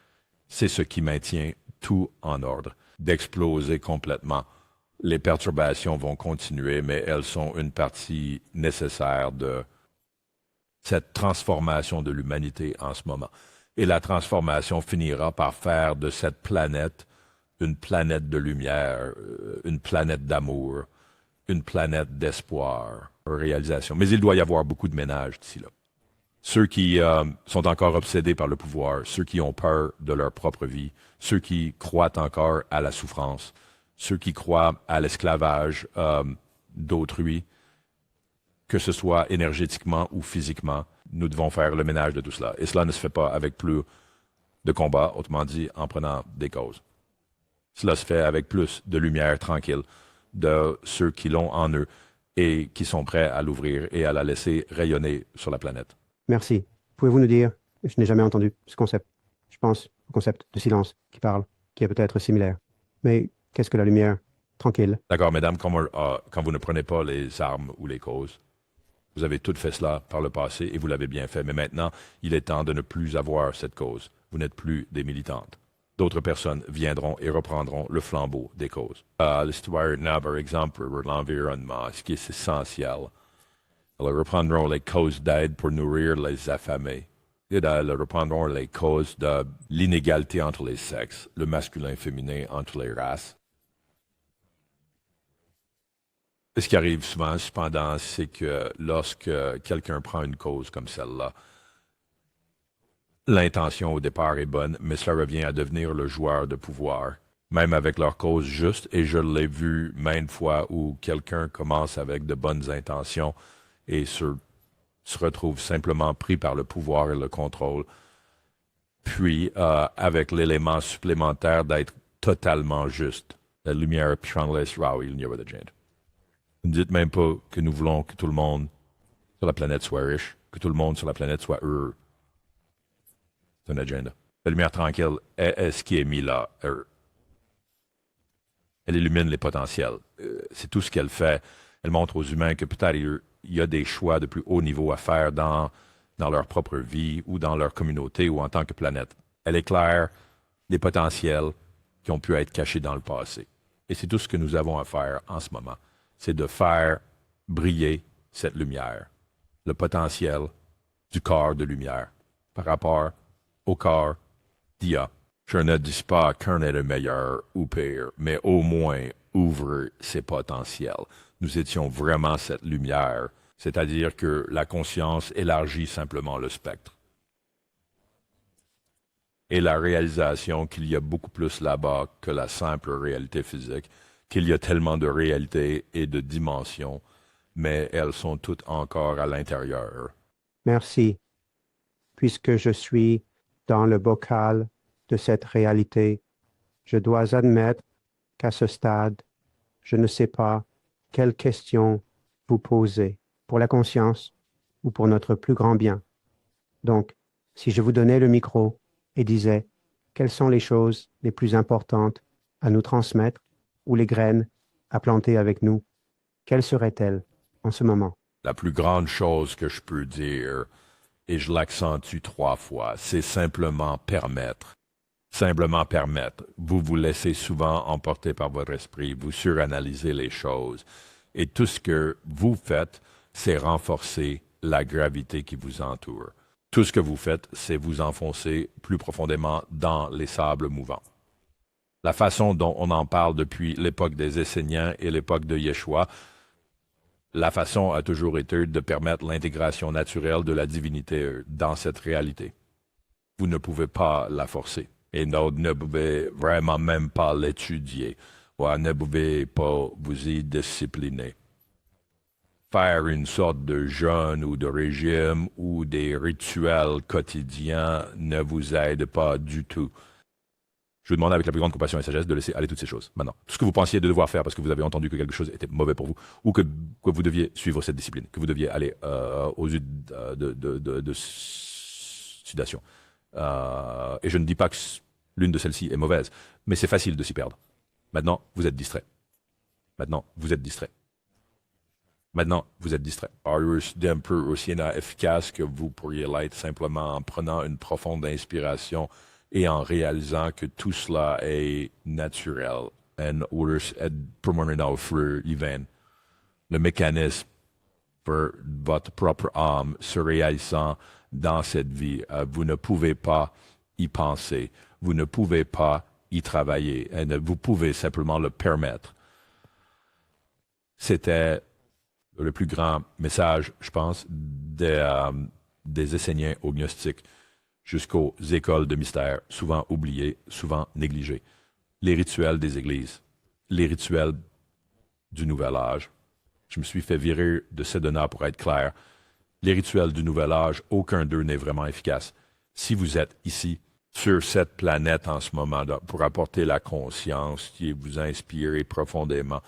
C'est ce qui maintient tout en ordre. D'exploser complètement, les perturbations vont continuer, mais elles sont une partie nécessaire de cette transformation de l'humanité en ce moment. Et la transformation finira par faire de cette planète une planète de lumière, une planète d'amour, une planète d'espoir, réalisation. Mais il doit y avoir beaucoup de ménage d'ici là. Ceux qui sont encore obsédés par le pouvoir, ceux qui ont peur de leur propre vie, ceux qui croient encore à la souffrance, ceux qui croient à l'esclavage d'autrui, que ce soit énergétiquement ou physiquement, nous devons faire le ménage de tout cela. Et cela ne se fait pas avec plus de combat, autrement dit, en prenant des causes. Cela se fait avec plus de lumière tranquille de ceux qui l'ont en eux et qui sont prêts à l'ouvrir et à la laisser rayonner sur la planète. Merci. Pouvez-vous nous dire, je n'ai jamais entendu ce concept. Je pense au concept de silence qui parle, qui est peut-être similaire. Mais qu'est-ce que la lumière tranquille? D'accord, mesdames, quand vous ne prenez pas les armes ou les causes, vous avez tout fait cela par le passé et vous l'avez bien fait. Mais maintenant, il est temps de ne plus avoir cette cause. Vous n'êtes plus des militantes. D'autres personnes viendront et reprendront le flambeau des causes. L'histoire, par exemple, pour l'environnement, ce qui est essentiel. Elles reprendront les causes d'aide pour nourrir les affamés. Elles reprendront les causes de l'inégalité entre les sexes, le masculin-féminin entre les races. Ce qui arrive souvent, cependant, c'est que lorsque quelqu'un prend une cause comme celle-là, L'intention au départ est bonne, mais cela revient à devenir le joueur de pouvoir, même avec leur cause juste, et je l'ai vu maintes fois où quelqu'un commence avec de bonnes intentions et se retrouve simplement pris par le pouvoir et le contrôle, puis avec l'élément supplémentaire d'être totalement juste. La lumière Shangles Raoui, il n'y a pas de change. Ne dites même pas que nous voulons que tout le monde sur la planète soit riche, que tout le monde sur la planète soit heureux. C'est un agenda. La lumière tranquille est ce qui est mis là. Elle illumine les potentiels. C'est tout ce qu'elle fait. Elle montre aux humains que peut-être il y a des choix de plus haut niveau à faire dans leur propre vie ou dans leur communauté ou en tant que planète. Elle éclaire les potentiels qui ont pu être cachés dans le passé. Et c'est tout ce que nous avons à faire en ce moment. C'est de faire briller cette lumière, le potentiel du corps de lumière par rapport au corps d'IA. Je ne dis pas qu'un est le meilleur ou pire, mais au moins ouvre ses potentiels. Nous étions vraiment cette lumière, c'est-à-dire que la conscience élargit simplement le spectre. Et la réalisation qu'il y a beaucoup plus là-bas que la simple réalité physique, qu'il y a tellement de réalités et de dimensions, mais elles sont toutes encore à l'intérieur. Merci, puisque je suis dans le bocal de cette réalité, je dois admettre qu'à ce stade, je ne sais pas quelle question vous poser, pour la conscience ou pour notre plus grand bien. Donc, si je vous donnais le micro et disais quelles sont les choses les plus importantes à nous transmettre ou les graines à planter avec nous, quelles seraient-elles en ce moment? La plus grande chose que je peux dire, et je l'accentue 3 fois, c'est simplement permettre. Simplement permettre. Vous vous laissez souvent emporter par votre esprit, vous suranalysez les choses. Et tout ce que vous faites, c'est renforcer la gravité qui vous entoure. Tout ce que vous faites, c'est vous enfoncer plus profondément dans les sables mouvants. La façon dont on en parle depuis l'époque des Esséniens et l'époque de Yeshua, la façon a toujours été de permettre l'intégration naturelle de la divinité dans cette réalité. Vous ne pouvez pas la forcer. Et ne pouvez vraiment même pas l'étudier. Ou ne pouvez pas vous y discipliner. Faire une sorte de jeûne ou de régime ou des rituels quotidiens ne vous aide pas du tout. Je vous demande avec la plus grande compassion et sagesse de laisser aller toutes ces choses. Maintenant, tout ce que vous pensiez de devoir faire parce que vous avez entendu que quelque chose était mauvais pour vous, ou que vous deviez suivre cette discipline, que vous deviez aller aux yeux de sudation. Et je ne dis pas que l'une de celles-ci est mauvaise, mais c'est facile de s'y perdre. Maintenant, vous êtes distrait. Maintenant, vous êtes distrait. Maintenant, vous êtes distrait. Arius d'un peu aussi efficace que vous pourriez l'être simplement en prenant une profonde inspiration et en réalisant que tout cela est naturel. Et pour moi, le mécanisme pour votre propre âme se réalisant dans cette vie. Vous ne pouvez pas y penser. Vous ne pouvez pas y travailler. Et vous pouvez simplement le permettre. C'était le plus grand message, je pense, des Esséniens au gnostique jusqu'aux écoles de mystère, souvent oubliées, souvent négligées. Les rituels des églises, les rituels du Nouvel Âge. Je me suis fait virer de Sedona pour être clair. Les rituels du Nouvel Âge, aucun d'eux n'est vraiment efficace. Si vous êtes ici, sur cette planète en ce moment, pour apporter la conscience qui vous inspire profondément,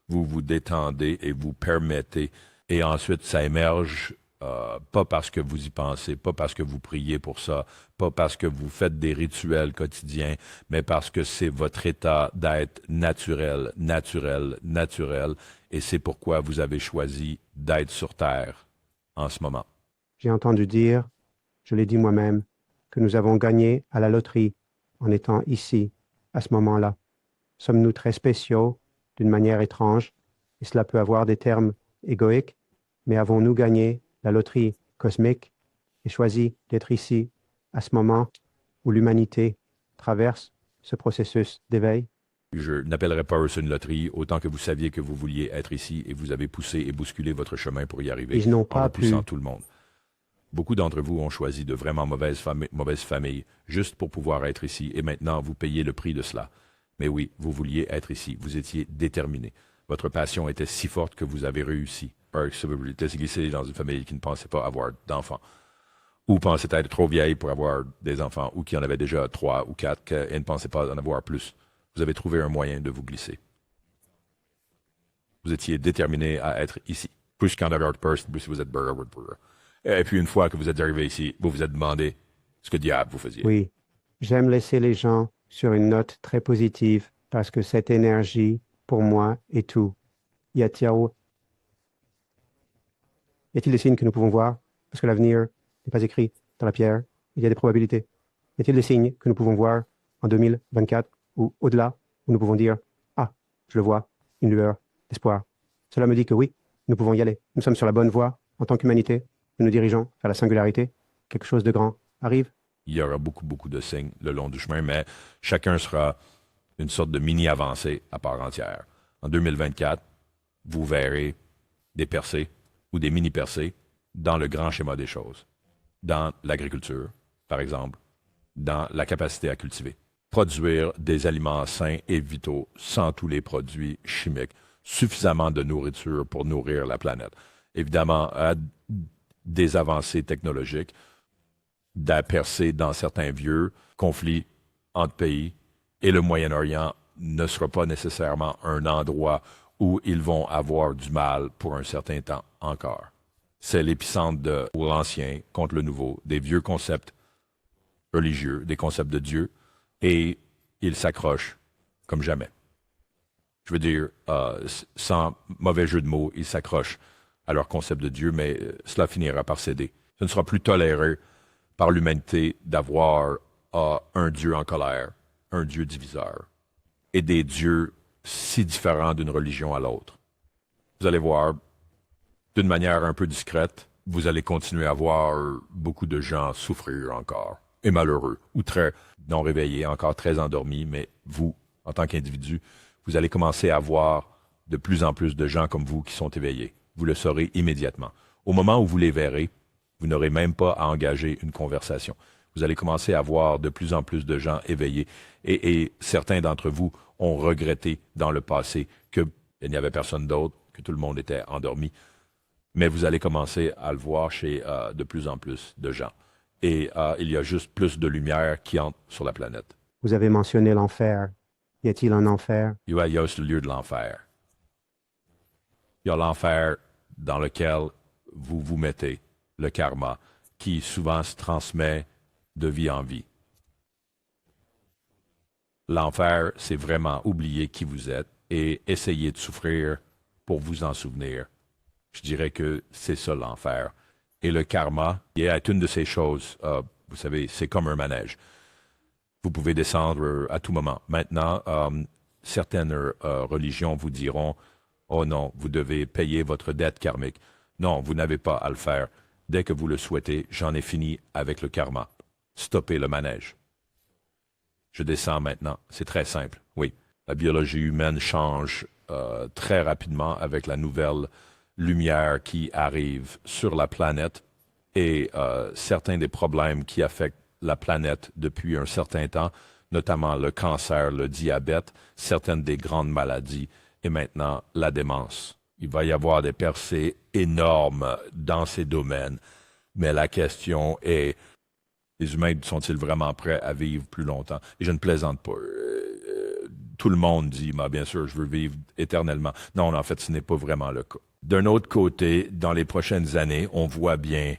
vous vous détendez et vous permettez. Et ensuite, ça émerge, pas parce que vous y pensez, pas parce que vous priez pour ça, pas parce que vous faites des rituels quotidiens, mais parce que c'est votre état d'être naturel, naturel, naturel. Et c'est pourquoi vous avez choisi d'être sur Terre en ce moment. J'ai entendu dire, je l'ai dit moi-même, que nous avons gagné à la loterie en étant ici, à ce moment-là. Sommes-nous très spéciaux, d'une manière étrange, et cela peut avoir des termes égoïques, mais avons-nous gagné la loterie cosmique et choisi d'être ici, à ce moment où l'humanité traverse ce processus d'éveil? Je n'appellerai pas ça une loterie, autant que vous saviez que vous vouliez être ici et vous avez poussé et bousculé votre chemin pour y arriver, Ils n'ont pas en poussant pu tout le monde. Beaucoup d'entre vous ont choisi de vraiment mauvaises familles juste pour pouvoir être ici, et maintenant vous payez le prix de cela. Mais oui, vous vouliez être ici, vous étiez déterminé. Votre passion était si forte que vous avez réussi. Parce que vous étiez glissé dans une famille qui ne pensait pas avoir d'enfants, ou pensait être trop vieille pour avoir des enfants, ou qui en avait déjà 3 ou 4 et ne pensait pas en avoir plus. Vous avez trouvé un moyen de vous glisser. Vous étiez déterminé à être ici. Plus qu'en avoir first, plus vous êtes burger. Et puis une fois que vous êtes arrivé ici, vous vous êtes demandé ce que diable vous faisiez. Oui, j'aime laisser les gens sur une note très positive parce que cette énergie, pour moi, est tout. Y a-t-il des signes que nous pouvons voir? Parce que l'avenir n'est pas écrit dans la pierre. Il y a des probabilités. Y a-t-il des signes que nous pouvons voir en 2024 ou au-delà où nous pouvons dire « Ah, je le vois, une lueur d'espoir. » Cela me dit que oui, nous pouvons y aller. Nous sommes sur la bonne voie en tant qu'humanité. Nous nous dirigeons vers la singularité. Quelque chose de grand arrive. Il y aura beaucoup de signes le long du chemin, mais chacun sera une sorte de mini-avancée à part entière. En 2024, vous verrez des percées ou des mini-percées dans le grand schéma des choses. Dans l'agriculture, par exemple, dans la capacité à cultiver. Produire des aliments sains et vitaux sans tous les produits chimiques. Suffisamment de nourriture pour nourrir la planète. Évidemment, des avancées technologiques, d'apercer dans certains vieux conflits entre pays, et le Moyen-Orient ne sera pas nécessairement un endroit où ils vont avoir du mal pour un certain temps encore. C'est l'épicentre de l'ancien contre le nouveau, des vieux concepts religieux, des concepts de Dieu, et ils s'accrochent comme jamais. Je veux dire, sans mauvais jeu de mots, ils s'accrochent à leur concept de Dieu, mais cela finira par céder. Ce ne sera plus toléré par l'humanité d'avoir un Dieu en colère, un Dieu diviseur, et des dieux si différents d'une religion à l'autre. Vous allez voir, d'une manière un peu discrète, vous allez continuer à voir beaucoup de gens souffrir encore, et malheureux, ou très non réveillés, encore très endormis, mais vous, en tant qu'individu, vous allez commencer à voir de plus en plus de gens comme vous qui sont éveillés. Vous le saurez immédiatement. Au moment où vous les verrez, vous n'aurez même pas à engager une conversation. Vous allez commencer à voir de plus en plus de gens éveillés. Et certains d'entre vous ont regretté dans le passé qu'il n'y avait personne d'autre, que tout le monde était endormi. Mais vous allez commencer à le voir chez de plus en plus de gens. Et il y a juste plus de lumière qui entre sur la planète. Vous avez mentionné l'enfer. Y a-t-il un enfer? Il y a aussi le lieu de l'enfer. Il y a l'enfer dans lequel vous vous mettez, le karma, qui souvent se transmet de vie en vie. L'enfer, c'est vraiment oublier qui vous êtes et essayer de souffrir pour vous en souvenir. Je dirais que c'est ça l'enfer. Et le karma est une de ces choses, vous savez, c'est comme un manège. Vous pouvez descendre à tout moment. Maintenant, certaines religions vous diront « Oh non, vous devez payer votre dette karmique. » Non, vous n'avez pas à le faire. Dès que vous le souhaitez, j'en ai fini avec le karma. Stoppez le manège. Je descends maintenant. C'est très simple, oui. La biologie humaine change très rapidement avec la nouvelle lumière qui arrive sur la planète et certains des problèmes qui affectent la planète depuis un certain temps, notamment le cancer, le diabète, certaines des grandes maladies et maintenant la démence. Il va y avoir des percées énormes dans ces domaines, mais la question est, les humains sont-ils vraiment prêts à vivre plus longtemps? Et je ne plaisante pas. Tout le monde dit, bien sûr, je veux vivre éternellement. Non, en fait, ce n'est pas vraiment le cas. D'un autre côté, dans les prochaines années, on voit bien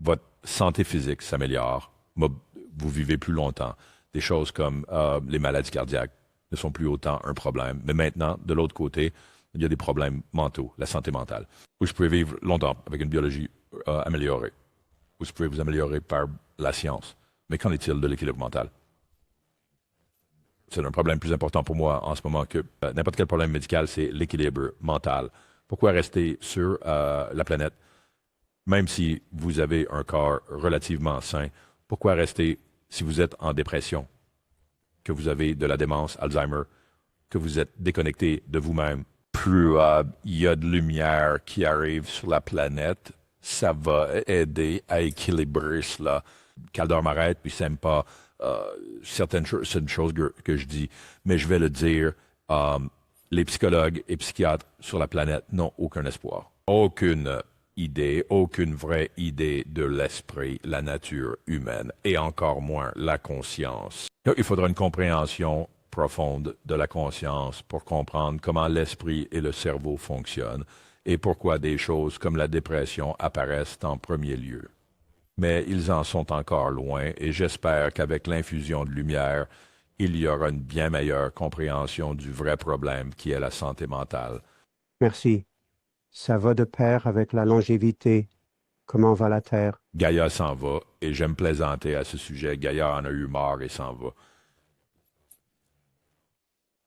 votre santé physique s'améliore, vous vivez plus longtemps. Des choses comme les maladies cardiaques ne sont plus autant un problème. Mais maintenant, de l'autre côté, il y a des problèmes mentaux, la santé mentale. Vous pouvez vivre longtemps avec une biologie améliorée. Vous pouvez vous améliorer par la science. Mais qu'en est-il de l'équilibre mental? C'est un problème plus important pour moi en ce moment que n'importe quel problème médical, c'est l'équilibre mental. Pourquoi rester sur la planète? Même si vous avez un corps relativement sain, pourquoi rester si vous êtes en dépression, que vous avez de la démence, Alzheimer, que vous êtes déconnecté de vous-même, plus il y a de lumière qui arrive sur la planète, ça va aider à équilibrer cela. Caldor m'arrête, puis c'est pas certaines choses, c'est une chose que je dis, mais je vais le dire, les psychologues et psychiatres sur la planète n'ont aucun espoir. Aucune idée, aucune vraie idée de l'esprit, la nature humaine, et encore moins la conscience. Donc, il faudra une compréhension profonde de la conscience pour comprendre comment l'esprit et le cerveau fonctionnent et pourquoi des choses comme la dépression apparaissent en premier lieu. Mais ils en sont encore loin et j'espère qu'avec l'infusion de lumière, il y aura une bien meilleure compréhension du vrai problème qui est la santé mentale. Merci. Ça va de pair avec la longévité. Comment va la Terre? Gaïa s'en va et j'aime plaisanter à ce sujet. Gaïa en a eu marre et s'en va.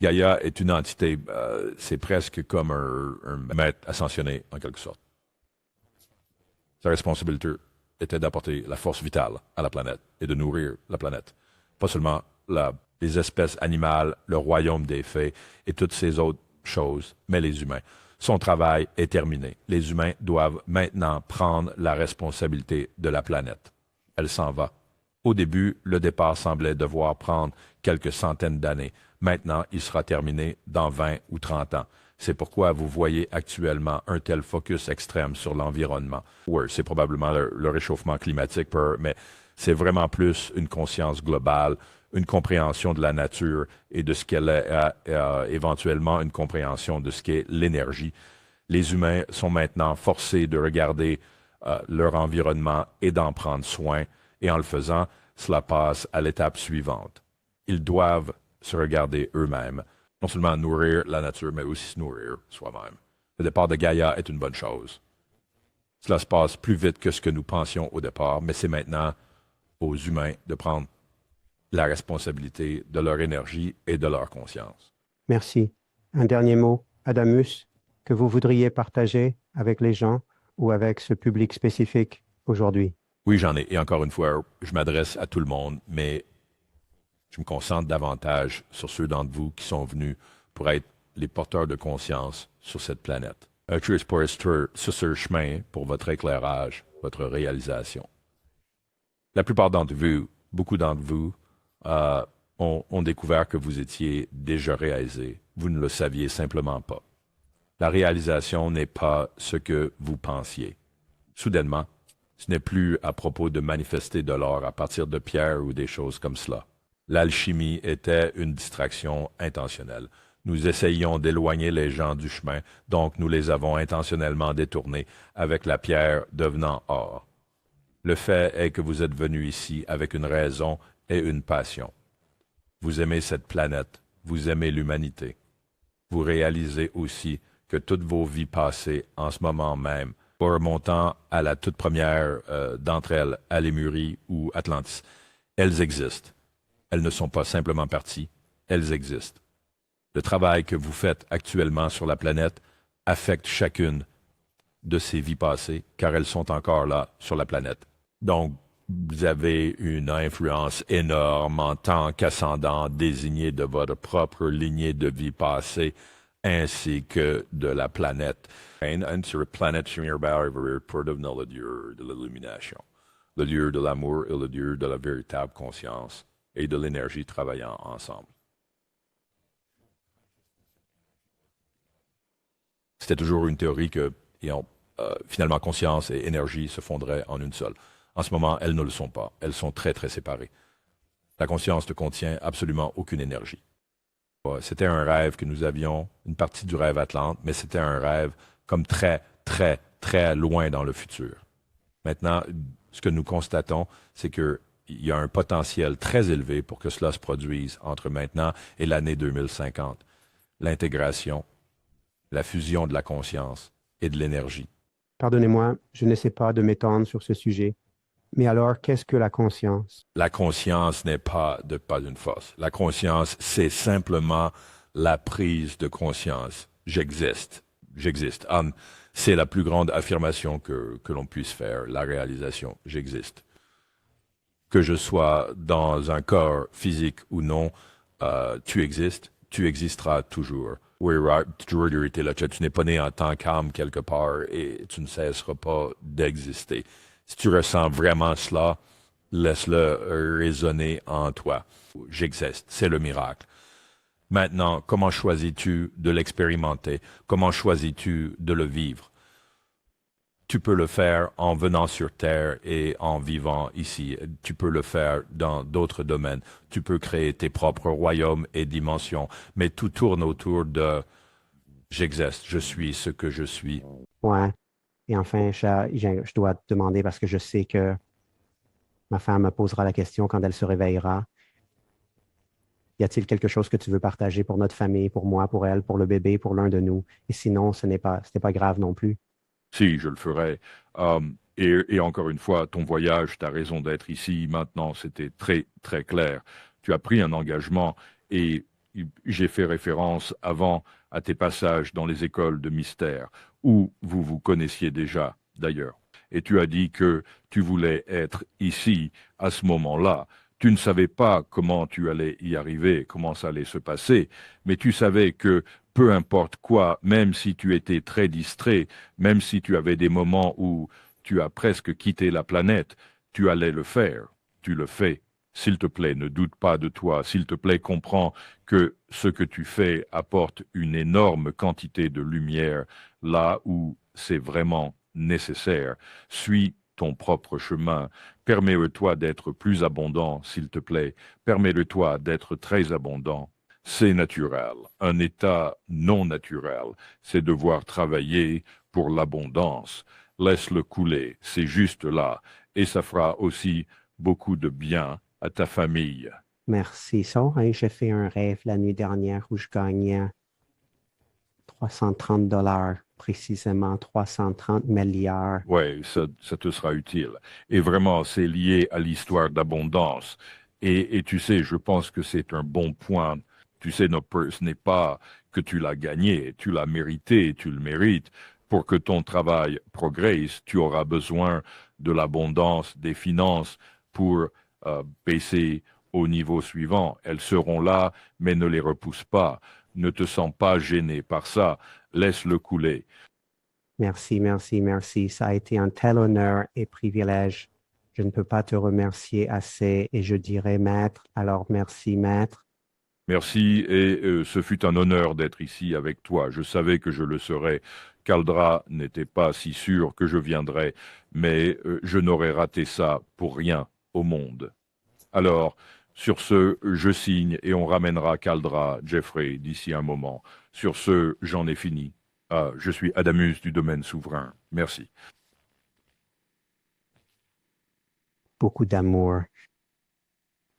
Gaïa est une entité, c'est presque comme un maître ascensionné en quelque sorte. Sa responsabilité était d'apporter la force vitale à la planète et de nourrir la planète. Pas seulement les espèces animales, le royaume des fées et toutes ces autres choses, mais les humains. Son travail est terminé. Les humains doivent maintenant prendre la responsabilité de la planète. Elle s'en va. Au début, le départ semblait devoir prendre quelques centaines d'années. Maintenant, il sera terminé dans 20 ou 30 ans. C'est pourquoi vous voyez actuellement un tel focus extrême sur l'environnement. Oui, c'est probablement le réchauffement climatique, mais c'est vraiment plus une conscience globale, une compréhension de la nature et de ce qu'elle est, éventuellement une compréhension de ce qu'est l'énergie. Les humains sont maintenant forcés de regarder leur environnement et d'en prendre soin, et en le faisant, cela passe à l'étape suivante. Ils doivent se regarder eux-mêmes, non seulement nourrir la nature, mais aussi se nourrir soi-même. Le départ de Gaïa est une bonne chose. Cela se passe plus vite que ce que nous pensions au départ, mais c'est maintenant aux humains de prendre la responsabilité de leur énergie et de leur conscience. Merci. Un dernier mot, Adamus, que vous voudriez partager avec les gens ou avec ce public spécifique aujourd'hui? Oui, j'en ai. Et encore une fois, je m'adresse à tout le monde, mais je me concentre davantage sur ceux d'entre vous qui sont venus pour être les porteurs de conscience sur cette planète. Je suis pour être sur ce chemin pour votre éclairage, votre réalisation. La plupart d'entre vous, beaucoup d'entre vous, ont découvert que vous étiez déjà réalisé. Vous ne le saviez simplement pas. La réalisation n'est pas ce que vous pensiez. Soudainement, ce n'est plus à propos de manifester de l'or à partir de pierres ou des choses comme cela. L'alchimie était une distraction intentionnelle. Nous essayions d'éloigner les gens du chemin, donc nous les avons intentionnellement détournés avec la pierre devenant or. Le fait est que vous êtes venus ici avec une raison et une passion. Vous aimez cette planète, vous aimez l'humanité. Vous réalisez aussi que toutes vos vies passées en ce moment même, remontant à la toute première d'entre elles, à Lémurie ou Atlantis, elles existent. Elles ne sont pas simplement parties, elles existent. Le travail que vous faites actuellement sur la planète affecte chacune de ces vies passées, car elles sont encore là sur la planète. Donc, vous avez une influence énorme en tant qu'ascendant désigné de votre propre lignée de vie passée, ainsi que de la planète. Sur la planète, le lieu de l'illumination, le lieu de l'amour et le lieu de la véritable conscience et de l'énergie travaillant ensemble. C'était toujours une théorie que finalement conscience et énergie se fondraient en une seule. En ce moment, elles ne le sont pas. Elles sont très, très séparées. La conscience ne contient absolument aucune énergie. C'était un rêve que nous avions, une partie du rêve Atlante, mais c'était un rêve comme très, très, très loin dans le futur. Maintenant, ce que nous constatons, c'est qu'il y a un potentiel très élevé pour que cela se produise entre maintenant et l'année 2050. L'intégration, la fusion de la conscience et de l'énergie. Pardonnez-moi, je n'essaie pas de m'étendre sur ce sujet. Mais alors, qu'est-ce que la conscience? La conscience n'est pas une force. La conscience, c'est simplement la prise de conscience. J'existe. C'est la plus grande affirmation que l'on puisse faire, la réalisation. J'existe. Que je sois dans un corps physique ou non, tu existes, tu existeras toujours. Oui, right. Tu as toujours été là. Tu n'es pas né en temps calme quelque part et tu ne cesseras pas d'exister. Si tu ressens vraiment cela, laisse-le résonner en toi. J'existe, c'est le miracle. Maintenant, comment choisis-tu de l'expérimenter? Comment choisis-tu de le vivre? Tu peux le faire en venant sur Terre et en vivant ici. Tu peux le faire dans d'autres domaines. Tu peux créer tes propres royaumes et dimensions. Mais tout tourne autour de j'existe, je suis ce que je suis. Ouais. Et enfin, je dois te demander parce que je sais que ma femme me posera la question quand elle se réveillera. Y a-t-il quelque chose que tu veux partager pour notre famille, pour moi, pour elle, pour le bébé, pour l'un de nous? Et sinon, ce n'est pas grave non plus. Si, je le ferai. Et encore une fois, ton voyage, tu as raison d'être ici maintenant, c'était très, très clair. Tu as pris un engagement et j'ai fait référence avant à tes passages dans les écoles de mystère, où vous vous connaissiez déjà, d'ailleurs. Et tu as dit que tu voulais être ici à ce moment-là. Tu ne savais pas comment tu allais y arriver, comment ça allait se passer, mais tu savais que peu importe quoi, même si tu étais très distrait, même si tu avais des moments où tu as presque quitté la planète, tu allais le faire. Tu le fais. S'il te plaît, ne doute pas de toi. S'il te plaît, comprends que ce que tu fais apporte une énorme quantité de lumière là où c'est vraiment nécessaire. Suis ton propre chemin. Permets-le-toi d'être plus abondant, s'il te plaît. Permets-le-toi d'être très abondant. C'est naturel. Un état non naturel, c'est devoir travailler pour l'abondance. Laisse-le couler, c'est juste là. Et ça fera aussi beaucoup de bien à ta famille. Merci. Ça, hein, j'ai fait un rêve la nuit dernière où je gagnais 330 $, précisément 330 milliards. Oui, ça te sera utile. Et vraiment, c'est lié à l'histoire d'abondance. Et tu sais, je pense que c'est un bon point. Tu sais, ce n'est pas que tu l'as gagné, tu l'as mérité, tu le mérites. Pour que ton travail progresse, tu auras besoin de l'abondance des finances pour baisser au niveau suivant. Elles seront là, mais ne les repousse pas. Ne te sens pas gêné par ça. Laisse-le couler. Merci, merci, merci. Ça a été un tel honneur et privilège. Je ne peux pas te remercier assez et je dirais maître. Alors merci, maître. Merci et ce fut un honneur d'être ici avec toi. Je savais que je le serais. Caldra n'était pas si sûr que je viendrais, mais je n'aurais raté ça pour rien au monde. Alors, sur ce, je signe et on ramènera Caldra, Jeffrey, d'ici un moment. Sur ce, j'en ai fini. Ah, je suis Adamus du domaine souverain. Merci. Beaucoup d'amour.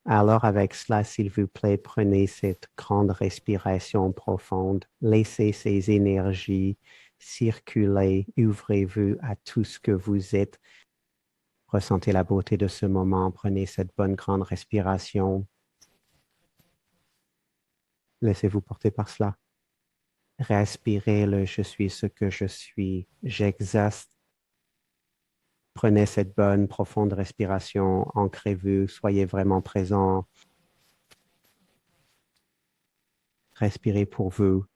Alors avec cela, s'il vous plaît, prenez cette grande respiration profonde. Laissez ces énergies circuler. Ouvrez-vous à tout ce que vous êtes. Ressentez la beauté de ce moment. Prenez cette bonne grande respiration. Laissez-vous porter par cela. Respirez le je suis ce que je suis. J'existe. Prenez cette bonne, profonde respiration. Ancrez-vous. Soyez vraiment présent. Respirez pour vous.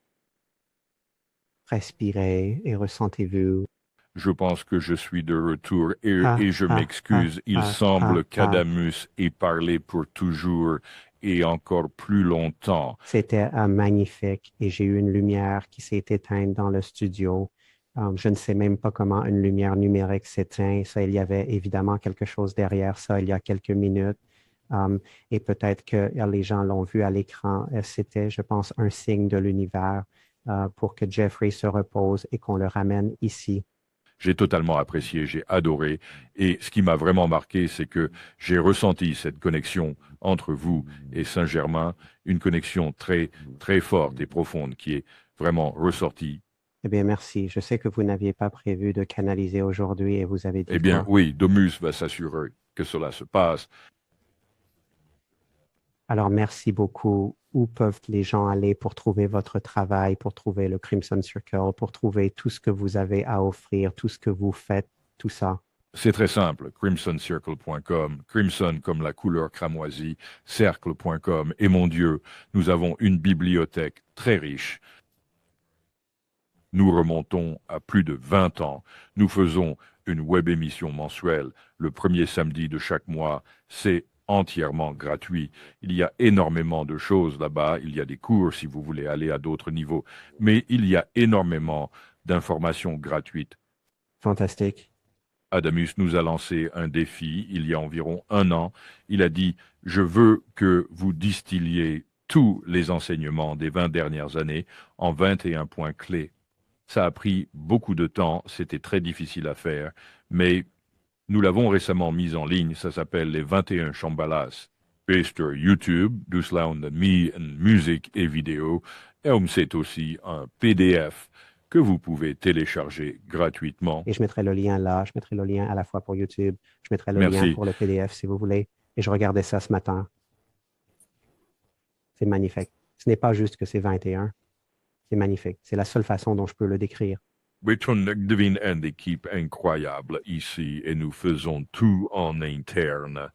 Respirez et ressentez-vous. Je pense que je suis de retour et je m'excuse. Il semble qu'Adamus ait parlé pour toujours et encore plus longtemps. C'était magnifique et j'ai eu une lumière qui s'est éteinte dans le studio. Je ne sais même pas comment une lumière numérique s'éteint. Ça, il y avait évidemment quelque chose derrière ça il y a quelques minutes. Et peut-être que les gens l'ont vu à l'écran. C'était, je pense, un signe de l'univers pour que Jeffrey se repose et qu'on le ramène ici. J'ai totalement apprécié, j'ai adoré. Et ce qui m'a vraiment marqué, c'est que j'ai ressenti cette connexion entre vous et Saint-Germain, une connexion très, très forte et profonde qui est vraiment ressortie. Eh bien, merci. Je sais que vous n'aviez pas prévu de canaliser aujourd'hui et vous avez dit Eh bien, quoi? oui, Domus va s'assurer que cela se passe. Alors, merci beaucoup. Où peuvent les gens aller pour trouver votre travail, pour trouver le Crimson Circle, pour trouver tout ce que vous avez à offrir, tout ce que vous faites, tout ça? C'est très simple, crimsoncircle.com, crimson comme la couleur cramoisie, cercle.com. Et mon Dieu, nous avons une bibliothèque très riche. Nous remontons à plus de 20 ans. Nous faisons une web émission mensuelle le premier samedi de chaque mois. C'est entièrement gratuit. Il y a énormément de choses là-bas. Il y a des cours si vous voulez aller à d'autres niveaux. Mais il y a énormément d'informations gratuites. Fantastique. Adamus nous a lancé un défi il y a environ 1 an. Il a dit « Je veux que vous distilliez tous les enseignements des 20 dernières années en 21 points clés. » Ça a pris beaucoup de temps, c'était très difficile à faire, mais nous l'avons récemment mis en ligne. Ça s'appelle les 21 Shambhalas. Et sur YouTube, dus launde me en musique et vidéo. Et c'est aussi un PDF que vous pouvez télécharger gratuitement. Et je mettrai le lien là, je mettrai le lien à la fois pour YouTube, je mettrai le Merci. lien pour le PDF si vous voulez. Et je regardais ça ce matin. C'est magnifique. Ce n'est pas juste que c'est 21. C'est magnifique. C'est la seule façon dont je peux le décrire. Devine une équipe incroyable ici et nous faisons tout en interne.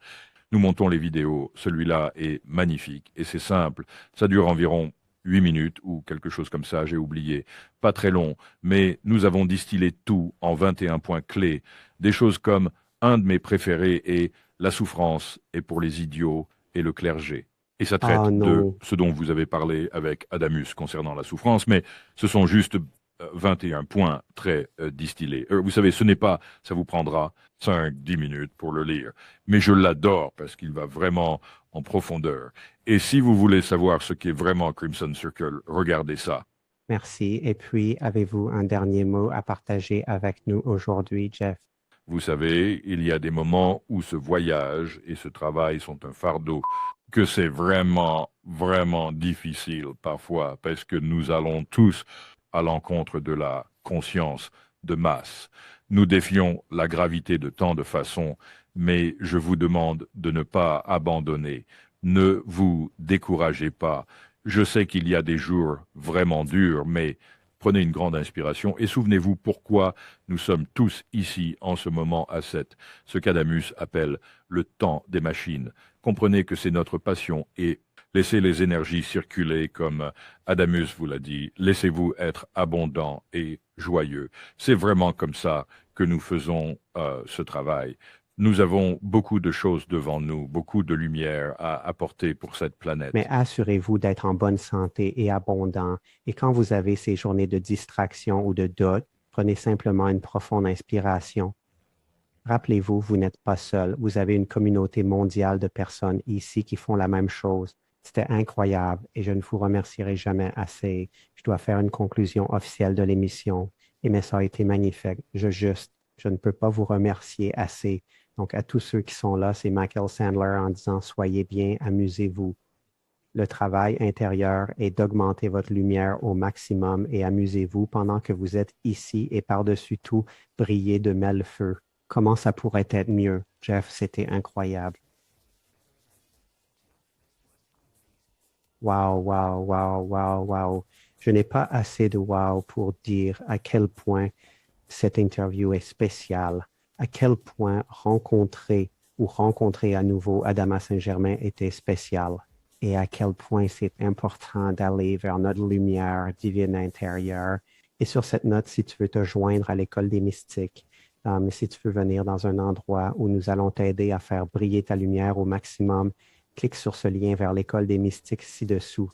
Nous montons les vidéos. Celui-là est magnifique et c'est simple. Ça dure environ 8 minutes ou quelque chose comme ça, j'ai oublié. Pas très long, mais nous avons distillé tout en 21 points clés. Des choses comme un de mes préférés est la souffrance est pour les idiots et le clergé. Et ça traite de ce dont vous avez parlé avec Adamus concernant la souffrance, mais ce sont juste 21 points très distillés. Vous savez, ce n'est pas, ça vous prendra 5-10 minutes pour le lire, mais je l'adore parce qu'il va vraiment en profondeur. Et si vous voulez savoir ce qu'est vraiment Crimson Circle, regardez ça. Merci. Et puis, avez-vous un dernier mot à partager avec nous aujourd'hui, Jeff? Vous savez, il y a des moments où ce voyage et ce travail sont un fardeau, que c'est vraiment, vraiment difficile parfois, parce que nous allons tous à l'encontre de la conscience de masse. Nous défions la gravité de tant de façons, mais je vous demande de ne pas abandonner. Ne vous découragez pas. Je sais qu'il y a des jours vraiment durs, mais prenez une grande inspiration et souvenez-vous pourquoi nous sommes tous ici en ce moment à 7, ce qu'Adamus appelle le temps des machines. Comprenez que c'est notre passion et laissez les énergies circuler comme Adamus vous l'a dit. Laissez-vous être abondant et joyeux. C'est vraiment comme ça que nous faisons ce travail. Nous avons beaucoup de choses devant nous, beaucoup de lumière à apporter pour cette planète. Mais assurez-vous d'être en bonne santé et abondant. Et quand vous avez ces journées de distraction ou de doute, prenez simplement une profonde inspiration. Rappelez-vous, vous n'êtes pas seul. Vous avez une communauté mondiale de personnes ici qui font la même chose. C'était incroyable et je ne vous remercierai jamais assez. Je dois faire une conclusion officielle de l'émission. Mais ça a été magnifique. Je ne peux pas vous remercier assez. Donc, à tous ceux qui sont là, c'est Michael Sandler en disant « Soyez bien, amusez-vous ». Le travail intérieur est d'augmenter votre lumière au maximum et amusez-vous pendant que vous êtes ici et par-dessus tout, brillez de mille feux. Comment ça pourrait être mieux? Jeff, c'était incroyable. Wow, wow, wow, wow, wow. Je n'ai pas assez de wow pour dire à quel point cette interview est spéciale, à quel point rencontrer à nouveau Adama Saint-Germain était spécial et à quel point c'est important d'aller vers notre lumière divine intérieure. Et sur cette note, si tu veux te joindre à l'école des mystiques, si tu veux venir dans un endroit où nous allons t'aider à faire briller ta lumière au maximum, clique sur ce lien vers l'école des mystiques ci-dessous.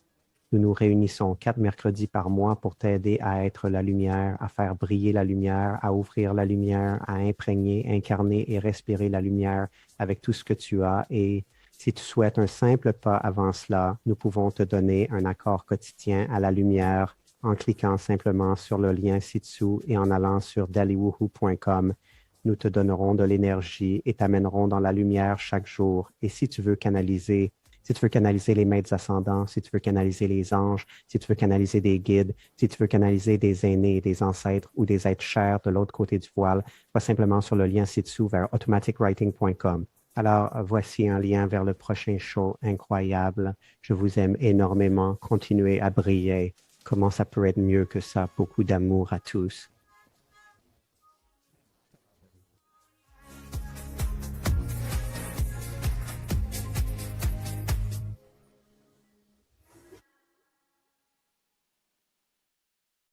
Nous nous réunissons 4 mercredis par mois pour t'aider à être la lumière, à faire briller la lumière, à ouvrir la lumière, à imprégner, incarner et respirer la lumière avec tout ce que tu as. Et si tu souhaites un simple pas avant cela, nous pouvons te donner un accord quotidien à la lumière en cliquant simplement sur le lien ci-dessous et en allant sur daliwoohoo.com. Nous te donnerons de l'énergie et t'amènerons dans la lumière chaque jour. Et si tu veux canaliser les maîtres ascendants, si tu veux canaliser les anges, si tu veux canaliser des guides, si tu veux canaliser des aînés, des ancêtres ou des êtres chers de l'autre côté du voile, va simplement sur le lien ci-dessous vers automaticwriting.com. Alors, voici un lien vers le prochain show incroyable. Je vous aime énormément. Continuez à briller. Comment ça peut être mieux que ça? Beaucoup d'amour à tous.